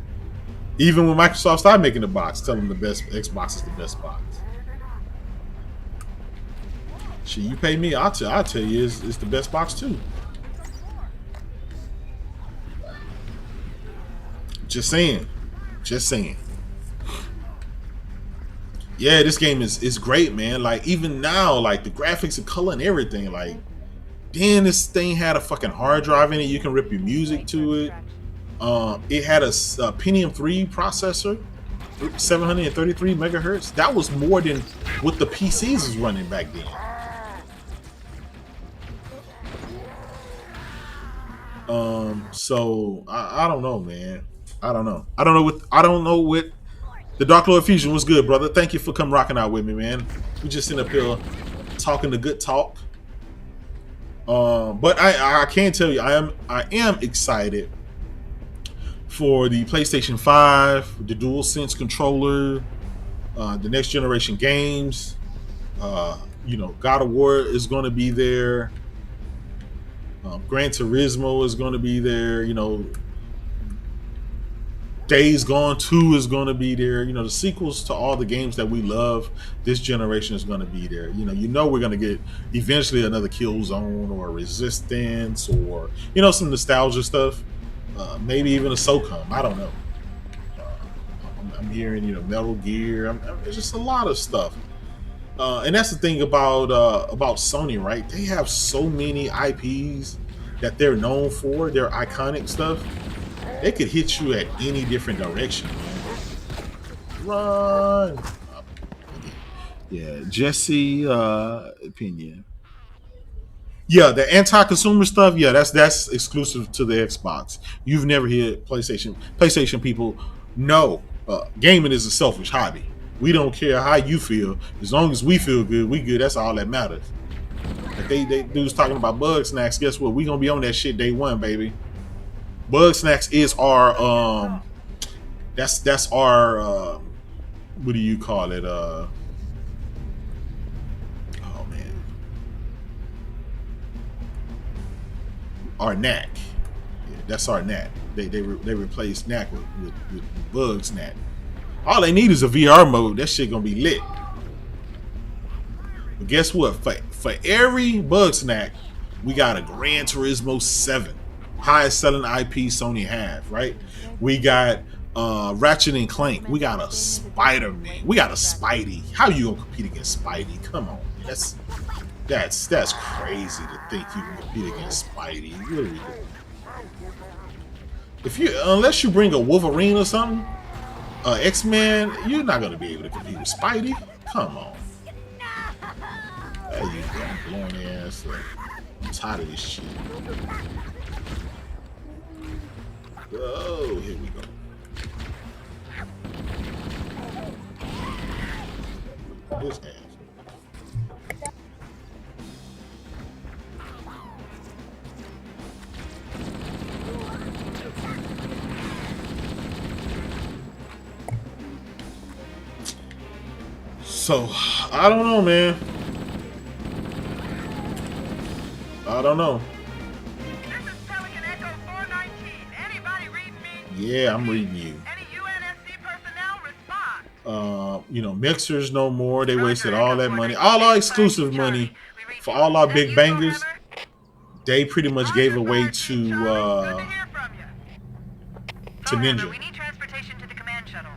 Even when Microsoft started making the box, tell them the best Xbox is the best box. Shit, you pay me, I'll tell you it's the best box too. Just saying. Just saying. Yeah, this game is great, man. Like, even now, like, the graphics and color and everything, like, then this thing had a fucking hard drive in it. You can rip your music to it. It had a Pentium 3 processor, 733 megahertz. That was more than what the PCs was running back then. So I don't know, man. I don't know what the Dark Lord Fusion was good, brother. Thank you for coming rocking out with me, man. We just in up here talking the good talk. But I can tell you, I am excited for the PlayStation 5, the DualSense controller, the next generation games. You know, God of War is going to be there. Gran Turismo is going to be there. You know, Days Gone 2 is going to be there. You know, the sequels to all the games that we love this generation is going to be there. You know we're going to get eventually another Killzone or Resistance or, you know, some nostalgia stuff. Maybe even a SOCOM. I don't know. I'm hearing, you know, Metal Gear. There's just a lot of stuff. And that's the thing about Sony, right? They have so many IPs that they're known for, their iconic stuff. They could hit you at any different direction, man. Run! Yeah, Jesse opinion. Yeah, the anti-consumer stuff, yeah, that's exclusive to the Xbox. You've never heard PlayStation people. No, gaming is a selfish hobby. We don't care how you feel. As long as we feel good, we good. That's all that matters. If they dudes talking about bug snacks, guess what? We gonna be on that shit day one, baby. Bug snacks is our that's our what do you call it? Oh man, Arnak. Yeah, that's Arnak. They replaced Knack with Bugs Knack. All they need is a VR mode. That shit gonna be lit. But guess what? For every Bug Snack, we got a Gran Turismo 7. Highest selling IP Sony have, right? We got Ratchet and Clank. We got a Spider-Man. We got a Spidey. How you gonna compete against Spidey? Come on. That's crazy to think you can compete against Spidey. Really. Unless you bring a Wolverine or something, X-Men, you're not gonna be able to compete with Spidey. Come on. There you go, blowing ass. I'm tired of this shit. Oh, here we go. This ass. So, I don't know, man. I don't know. This is Pelican Echo 419. Anybody reading me? Yeah, I'm reading you. Any UNSC personnel respond? You know, mixers no more. They wasted all that money. All our exclusive money for all our big bangers, they pretty much gave away to Ninja. We need transportation to the command shuttle.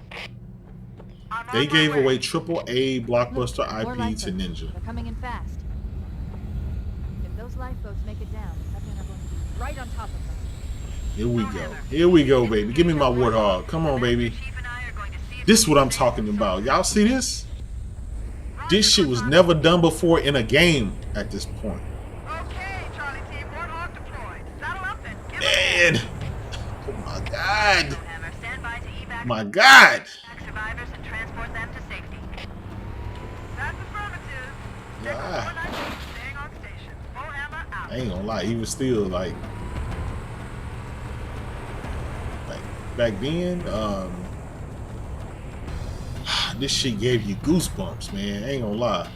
They gave away AAA blockbuster More IP lifeboats. to Ninja. They're coming in fast. If those lifeboats make it down, the Covenant are going to be right on top of them. Here we go. Here we go, baby. Give me my Warthog. Come on, baby. This is what I'm talking about. Y'all see this? This shit was never done before in a game at this point. Okay, Charlie Team, Warthog deployed. Saddle up and give Man. Oh my God. Hammer, stand by to evac My God. survivors and transport them to safety. That's affirmative. Yeah. 419 staying on station. Full hammer out. I ain't gonna lie, he was still like back then, this shit gave you goosebumps, man. I ain't gonna lie.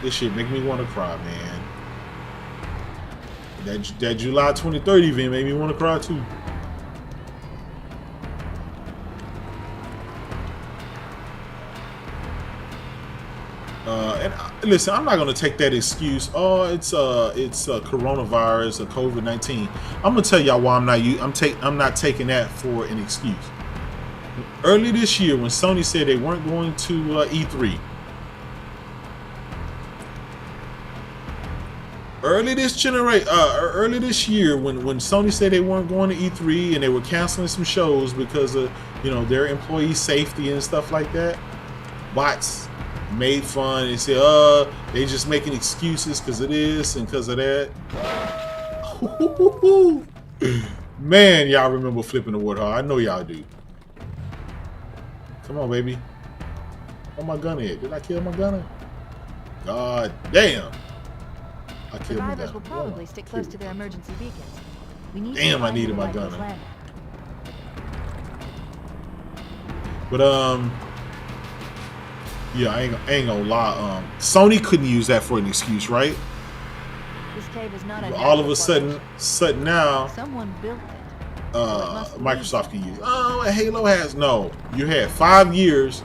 This shit make me want to cry, man. That July 23rd event made me want to cry too. And listen, I'm not gonna take that excuse. Oh, it's coronavirus or COVID-19. I'm gonna tell y'all why I'm not taking that for an excuse. Early this year, when Sony said they weren't going to E3, early this year, when Sony said they weren't going to E3 and they were canceling some shows because of their employee safety and stuff like that, bots made fun and said, they just making excuses because of this and because of that. Man, y'all remember flipping the Warthog. I know y'all do. Come on, baby. Where my gunner at? Did I kill my gunner? God damn. I killed my Survivors gunner. will probably stick close to their emergency beacons. We need Damn, to I find needed the my right gunner. landing. But yeah, I ain't gonna lie. Sony couldn't use that for an excuse, right? This cave is not a All of a natural sudden now, formation. Someone built it. So it must Microsoft can use. Oh, Halo has no. You had 5 years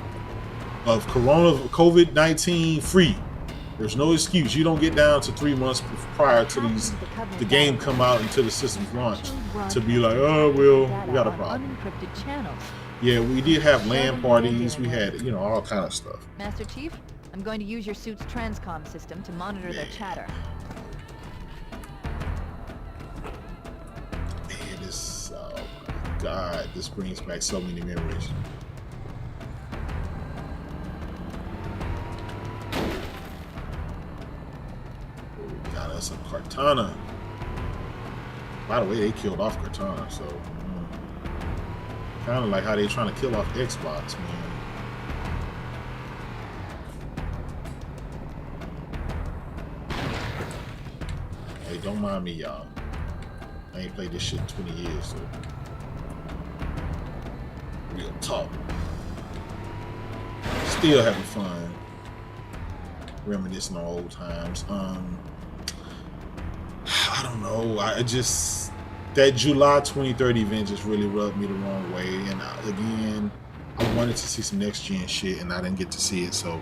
of COVID-19 free. There's no excuse. You don't get down to 3 months prior to the game come out until the system's launch to be like, oh well, we got a problem. Unencrypted channels. Yeah, we did have LAN parties. We had all kind of stuff. Master Chief, I'm going to use your suit's transcom system to monitor their chatter. Man, oh my God, this brings back so many memories. God, that's a Cortana. By the way, they killed off Cortana, so kind of like how they trying to kill off Xbox, man. Hey, don't mind me, y'all. I ain't played this shit in 20 years, so real talk. Still having fun, reminiscing on old times. I don't know. I just that July 23rd event just really rubbed me the wrong way, and again, I wanted to see some next gen shit, and I didn't get to see it. So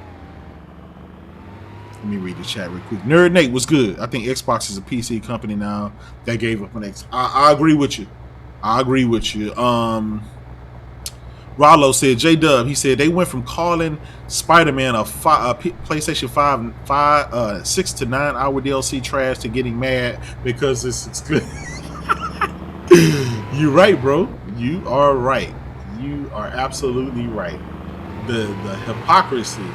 let me read the chat real quick. Nerd Nate was good. I think Xbox is a PC company now. They gave up on X. I agree with you. I agree with you. Rollo said, JayDub, he said they went from calling Spider-Man a PlayStation 6 to 9 hour DLC trash to getting mad because it's exclusive. You're right, bro. You are right. You are absolutely right. The hypocrisy.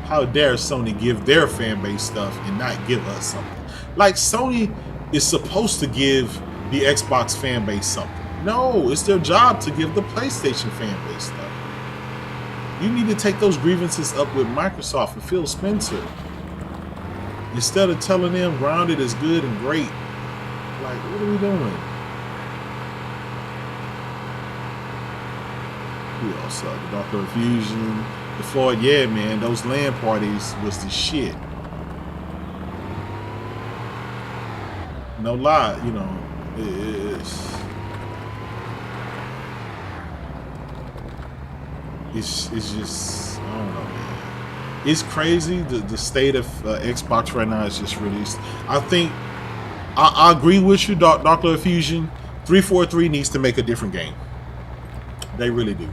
How dare Sony give their fan base stuff and not give us something? Like, Sony is supposed to give the Xbox fan base something. No, it's their job to give the PlayStation fan base stuff. You need to take those grievances up with Microsoft and Phil Spencer. Instead of telling them Grounded is good and great. Like, what are we doing? Who else? The Doctor of Fusion, the Floyd, yeah, man, those LAN parties was the shit. No lie, you know, it's just, I don't know, man. It's crazy. The state of Xbox right now is just released. I think I agree with you, Doctor of Fusion. 343 needs to make a different game. They really do.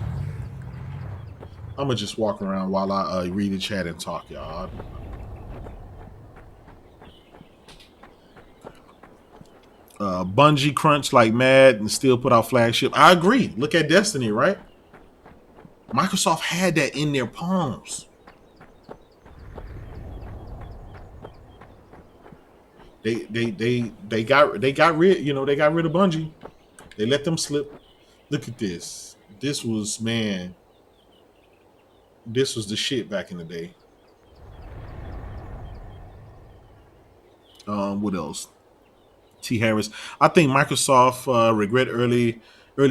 I'm gonna just walk around while I read the chat and talk, y'all. Bungie crunch like mad and still put out flagship. I agree. Look at Destiny, right? Microsoft had that in their palms. They got rid, you know, they got rid of Bungie. They let them slip. Look at this. This was, man, this was the shit back in the day. What else? T. Harris. I think Microsoft regret early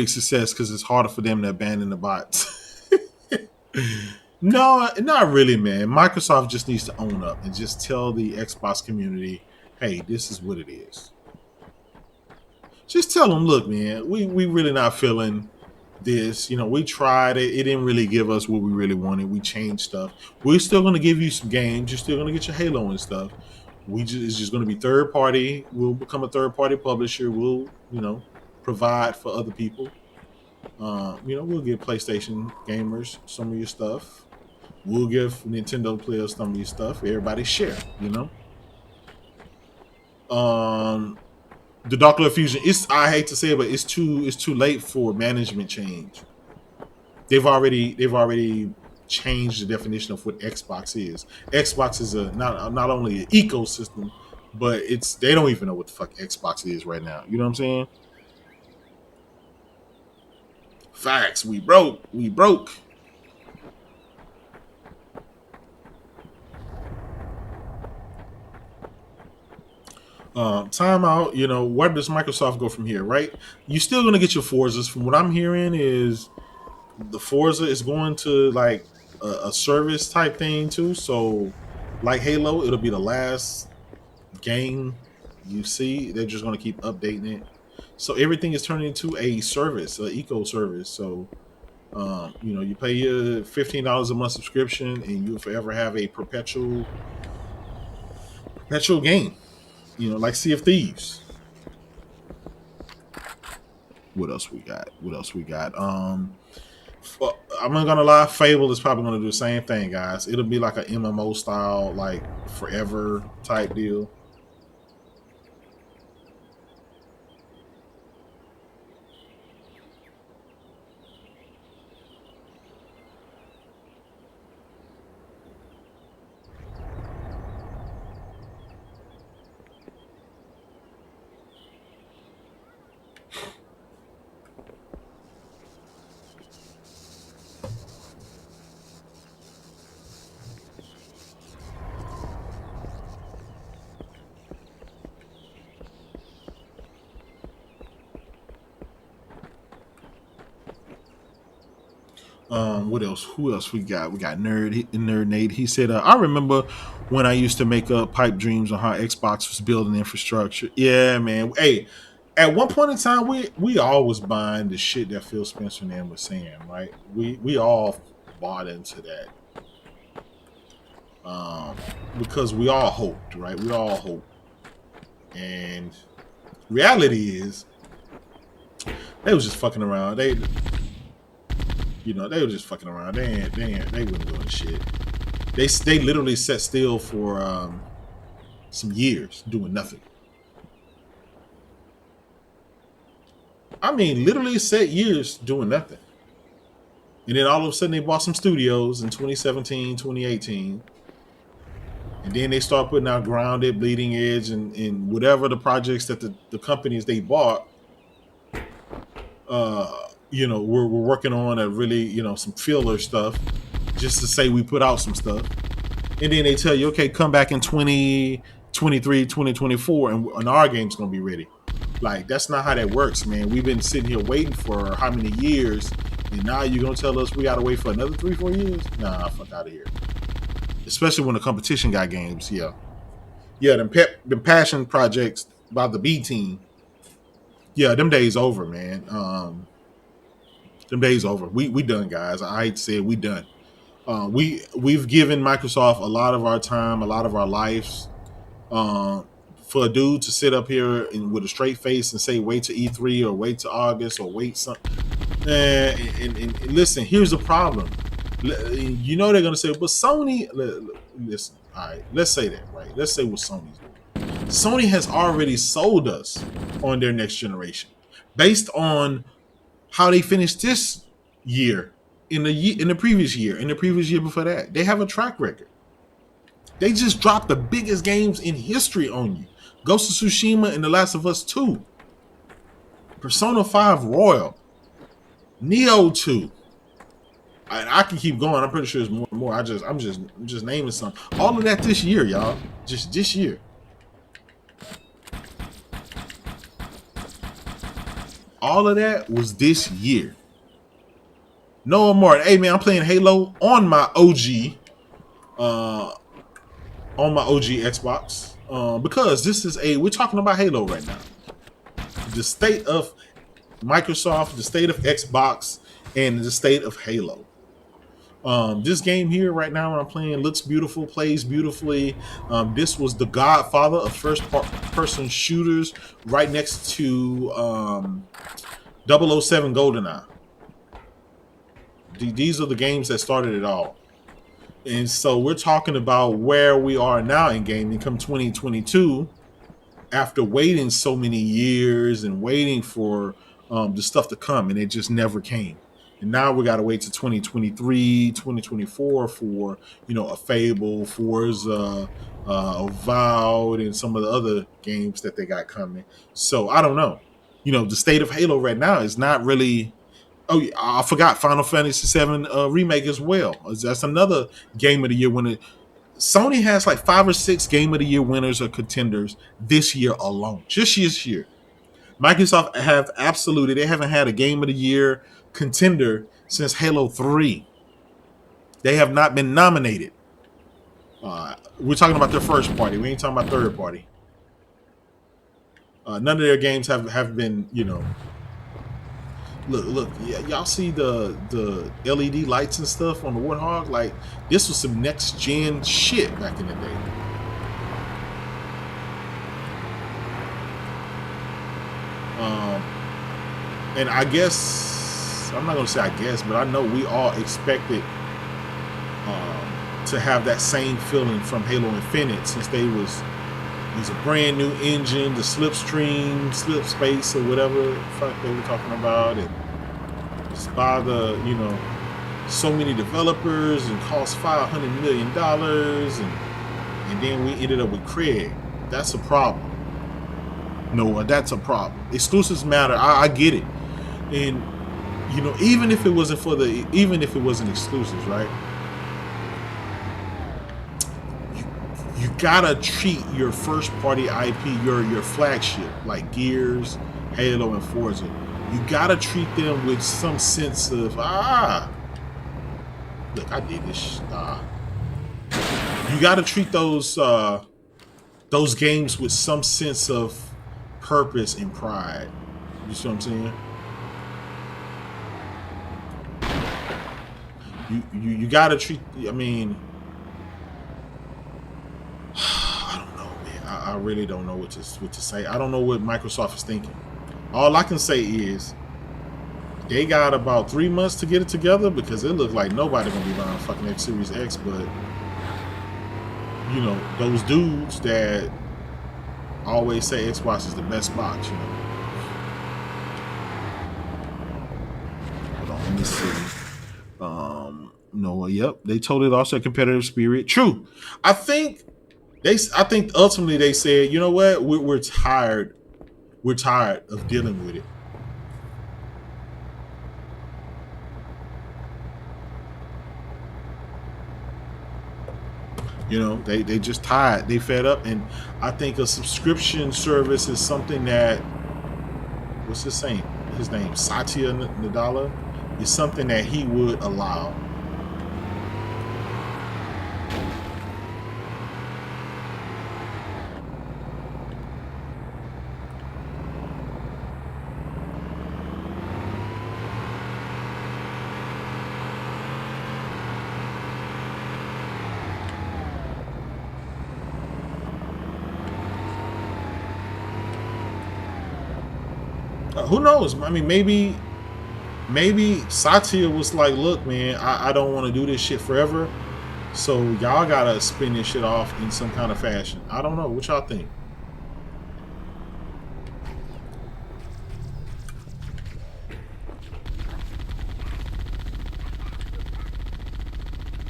success because it's harder for them to abandon the bots. No, not really, man. Microsoft just needs to own up and just tell the Xbox community, hey, this is what it is. Just tell them, look, man, we really not feeling this. You know, we tried it. It didn't really give us what we really wanted. We changed stuff. We're still going to give you some games. You're still going to get your Halo and stuff. It's just going to be third party. We'll become a third party publisher. We'll, you know, provide for other people. You know, we'll give PlayStation gamers some of your stuff. We'll give Nintendo players some of your stuff. Everybody share, you know. The Doctor of Fusion, I hate to say it, but it's too late for management change. They've already changed the definition of what Xbox is. Xbox is not only an ecosystem, but they don't even know what the fuck Xbox is right now. You know what I'm saying? Facts. We broke. Time out. You know, where does Microsoft go from here? Right? You're still gonna get your Forzas. From what I'm hearing, is the Forza is going to like a service type thing too. So, like Halo, it'll be the last game you see. They're just gonna keep updating it. So everything is turning into a service, an eco service. So, you know, you pay your $15 a month subscription, and you'll forever have a perpetual game. You know, like Sea of Thieves. What else we got? I'm not gonna lie, Fable is probably gonna do the same thing, guys. It'll be like an MMO style, like forever type deal. What else? Who else we got? We got Nerd Nate. He said, "I remember when I used to make up pipe dreams on how Xbox was building infrastructure." Yeah, man. Hey, at one point in time, we all was buying the shit that Phil Spencer and them was saying, right? We all bought into that, because we all hoped, right? We all hoped, and reality is they was just fucking around. They were just fucking around. They wasn't doing shit. They literally sat still for some years doing nothing. I mean, literally sat years doing nothing. And then all of a sudden they bought some studios in 2017, 2018. And then they start putting out Grounded, Bleeding Edge, and whatever the projects that the companies they bought, we're working on a really, some filler stuff just to say we put out some stuff. And then they tell you, okay, come back in 2023, 2024, and our game's going to be ready. Like, that's not how that works, man. We've been sitting here waiting for how many years, and now you're going to tell us we got to wait for another 3-4 years? Nah, fuck out of here. Especially when the competition got games, yeah. Yeah, them passion projects by the B team. Yeah, them days over, man. Them days over. We done, guys. I hate to say it, we done. We've given Microsoft a lot of our time, a lot of our lives. For a dude to sit up here with a straight face and say, wait to E3 or wait to August or wait some. And listen, here's the problem. You know they're going to say, but Sony, listen, all right, let's say that, right? Let's say what Sony's doing. Sony has already sold us on their next generation based on how they finished this year, in the previous year, in the previous year before that. They have a track record. They just dropped the biggest games in history on you. Ghost of Tsushima and The Last of Us 2. Persona 5 Royal. Neo 2. I can keep going. I'm pretty sure there's more and more. I'm just naming some. All of that this year, y'all. Just this year. All of that was this year. Noah Martin. Hey man, I'm playing Halo on my OG. On my OG Xbox, because we're talking about Halo right now. The state of Microsoft, the state of Xbox, and the state of Halo. This game here right now I'm playing looks beautiful, plays beautifully. This was the godfather of first-person shooters, right next to 007 GoldenEye. These are the games that started it all. And so we're talking about where we are now in gaming come 2022, after waiting so many years and waiting for the stuff to come, and it just never came. And now we got to wait to 2023, 2024 for, a Fable, Forza, Avowed, and some of the other games that they got coming. So I don't know. The state of Halo right now is not really... Oh, I forgot Final Fantasy VII Remake as well. That's another Game of the Year winner. Sony has like 5 or 6 Game of the Year winners or contenders this year alone. Just this year. Microsoft they haven't had a Game of the Year contender since Halo 3. They have not been nominated. We're talking about their first party. We ain't talking about third party. None of their games have been, Look, y'all see the LED lights and stuff on the Warthog? Like, this was some next gen shit back in the day. And I guess, I'm not gonna say I guess, but I know we all expected to have that same feeling from Halo Infinite, since it was a brand new engine, the Slipstream, Slip Space, or whatever the fuck they were talking about, and just by the, so many developers, and cost $500 million, and then we ended up with Craig. That's a problem. Noah, that's a problem. Exclusives matter. I get it. And, even if it wasn't exclusives, right? You gotta treat your first party IP, your flagship, like Gears, Halo, and Forza. You gotta treat them with some sense of, Look, I did this. You got to treat those games with some sense of purpose and pride. You see what I'm saying? You got to treat. I mean, I don't know, man. I really don't know what to say. I don't know what Microsoft is thinking. All I can say is they got about 3 months to get it together, because it looks like nobody gonna be buying fucking X Series X. But you know, those dudes that always say Xbox is the best box, you know. Hold on, let me see. No, yep, they told it also a competitive spirit. True. I think ultimately they said, you know what, we're tired. We're tired of dealing with it. You know, they just tired. They fed up, and I think a subscription service is something that, what's his name? His name Satya Nadella, is something that he would allow. Who knows? I mean, maybe Satya was like, look, man, I don't want to do this shit forever, so y'all gotta spin this shit off in some kind of fashion. I don't know. What y'all think?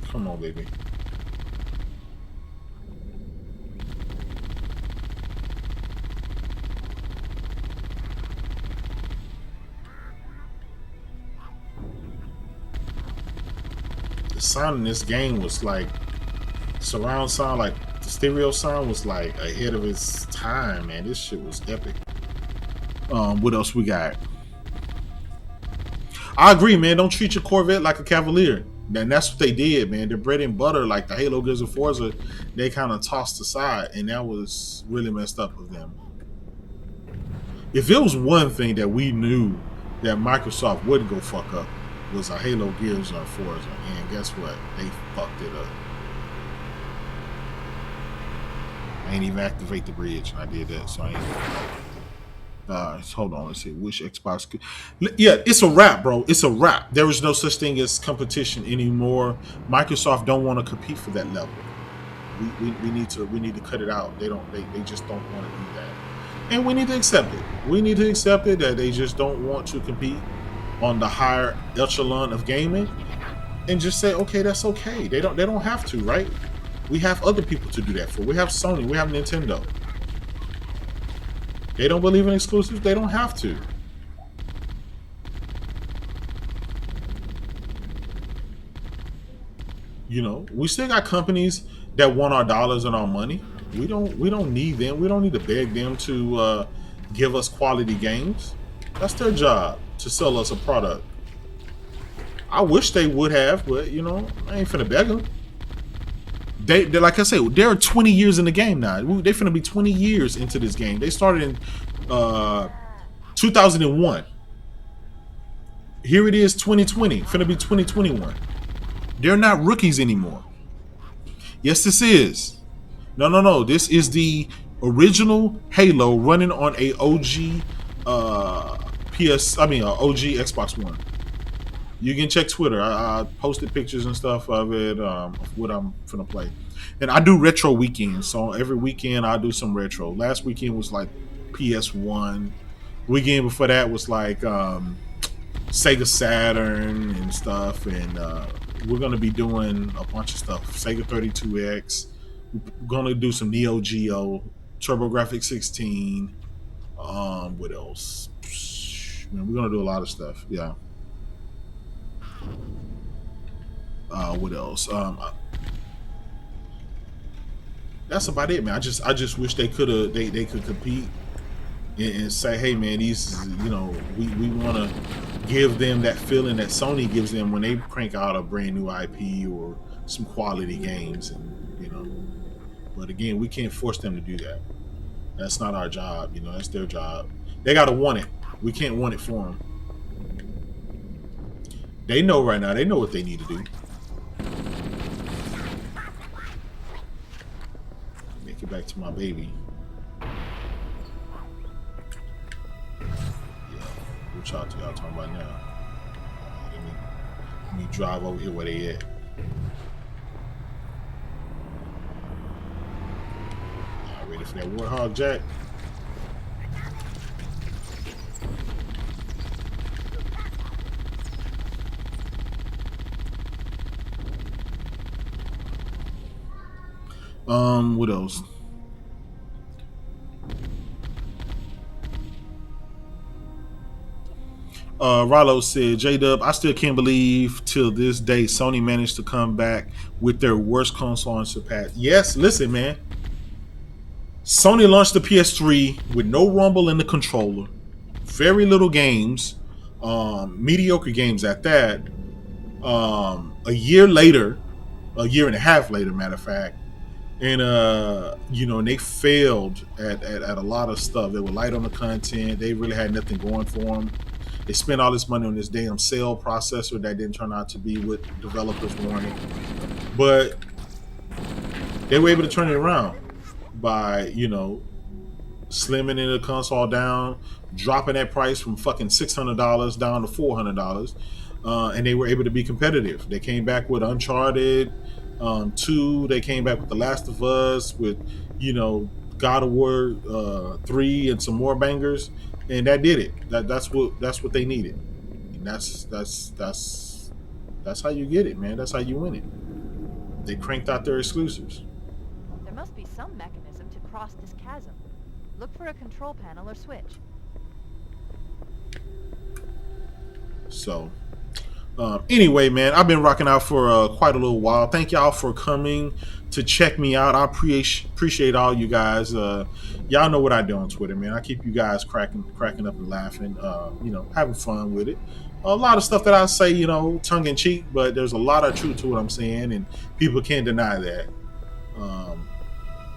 Come on, baby. The sound in this game was like surround sound, like the stereo sound was like ahead of its time, man. This shit was epic. What else we got? I agree, man. Don't treat your Corvette like a Cavalier. And that's what they did, man. The bread and butter, like the Halo, Gears, and Forza, they kind of tossed aside, and that was really messed up of them. If it was one thing that we knew that Microsoft wouldn't go fuck up, was a Halo, Gears, or Forza, and guess what? They fucked it up. I ain't even activate the bridge. I did that, so I ain't. Hold on, let's see. Which Xbox could... Yeah, it's a wrap, bro. It's a wrap. There is no such thing as competition anymore. Microsoft don't want to compete for that level. We need to cut it out. They just don't want to do that, and we need to accept it. We need to accept it that they just don't want to compete on the higher echelon of gaming, and just say, okay, that's okay. They don't have to, right? We have other people to do that for. We have Sony. We have Nintendo. They don't believe in exclusives. They don't have to. You know, we still got companies that want our dollars and our money. We don't need them. We don't need to beg them to give us quality games. That's their job, to sell us a product. I wish they would have, but you know, I ain't finna beg them. They like I said, they're 20 years in the game now. They're finna be 20 years into this game. They started in 2001. Here it is, 2020. Finna be 2021. They're not rookies anymore. Yes, this is. No. This is the original Halo running on a OG OG Xbox One. You can check Twitter. I posted pictures and stuff of it, of what I'm finna play. And I do retro weekends, so every weekend I do some retro. Last weekend was like PS1. Weekend before that was like Sega Saturn and stuff. And we're gonna be doing a bunch of stuff. Sega 32X. We're gonna do some Neo Geo, TurboGrafx 16. What else? Man, we're gonna do a lot of stuff. Yeah. What else? That's about it, man. I just wish they could compete and say, hey, man, these, you know, we want to give them that feeling that Sony gives them when they crank out a brand new IP or some quality games, and But again, we can't force them to do that. That's not our job. That's their job. They gotta want it. We can't want it for them. They know right now. They know what they need to do. Make it back to my baby. Which y'all talking about now? Let me drive over here where they at. Y'all ready for that Warthog, Jack? What else? Rollo said, JayDub, I still can't believe till this day Sony managed to come back with their worst console on surpass. Yes, listen, man. Sony launched the PS3 with no rumble in the controller, very little games, mediocre games at that. A year later, a year and a half later, matter of fact, and and they failed at a lot of stuff. They were light on the content. They really had nothing going for them. They spent all this money on this damn cell processor that didn't turn out to be what developers wanted. But they were able to turn it around by, slimming the console down, dropping that price from fucking $600 down to $400. And they were able to be competitive. They came back with Uncharted 2. They came back with The Last of Us, with, God of War 3 and some more bangers. And that did it. That's what they needed. And that's how you get it, man. That's how you win it. They cranked out their exclusives. There must be some mechanism to cross this chasm. Look for a control panel or switch. So, anyway, man, I've been rocking out for quite a little while. Thank y'all for coming to check me out. I appreciate all you guys. Y'all know what I do on Twitter, man. I keep you guys cracking up and laughing, having fun with it. A lot of stuff that I say, tongue in cheek, but there's a lot of truth to what I'm saying, and people can't deny that.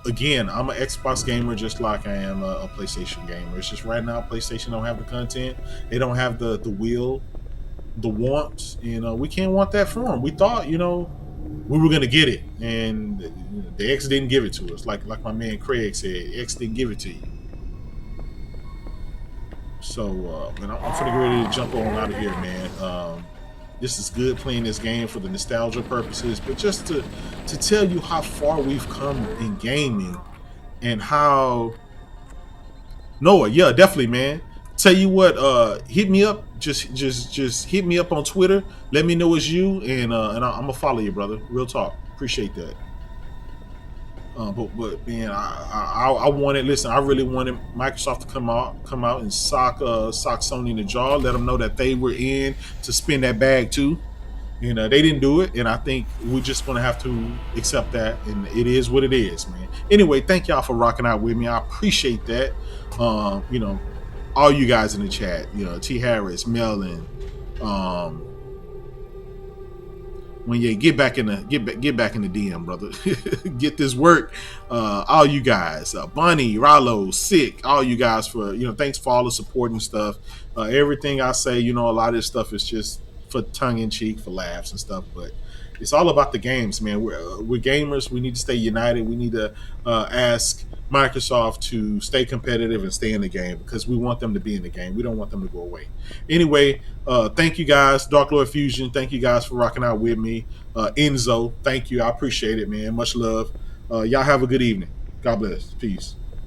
Again, I'm an Xbox gamer just like I am a PlayStation gamer. It's just right now PlayStation don't have the content. They don't have the will, the wants, we can't want that for them. We thought, we were gonna get it, and the X didn't give it to us. Like my man Craig said, X didn't give it to you. So, man, I'm finna get ready to jump on out of here, man. This is good playing this game for the nostalgia purposes, but just to tell you how far we've come in gaming and how Noah, yeah, definitely, man. Tell you what, hit me up. Just hit me up on Twitter. Let me know it's you, and I'm gonna follow you, brother. Real talk. Appreciate that. But man, I wanted. Listen, I really wanted Microsoft to come out and sock Sony in the jaw. Let them know that they were in to spin that bag too. They didn't do it, and I think we're just gonna have to accept that, and it is what it is, man. Anyway, thank y'all for rocking out with me. I appreciate that. All you guys in the chat, T Harris, Melon, when you get back in the DM, brother. Get this work. All you guys, Bunny, Rollo, Sick, all you guys for thanks for all the support and stuff. Everything I say, a lot of this stuff is just for tongue in cheek, for laughs and stuff, but it's all about the games, man. We're gamers. We need to stay united. We need to ask Microsoft to stay competitive and stay in the game, because we want them to be in the game. We don't want them to go away. Anyway, thank you guys. Dark Lord Fusion, thank you guys for rocking out with me. Enzo, thank you. I appreciate it, man. Much love. Y'all have a good evening. God bless. Peace.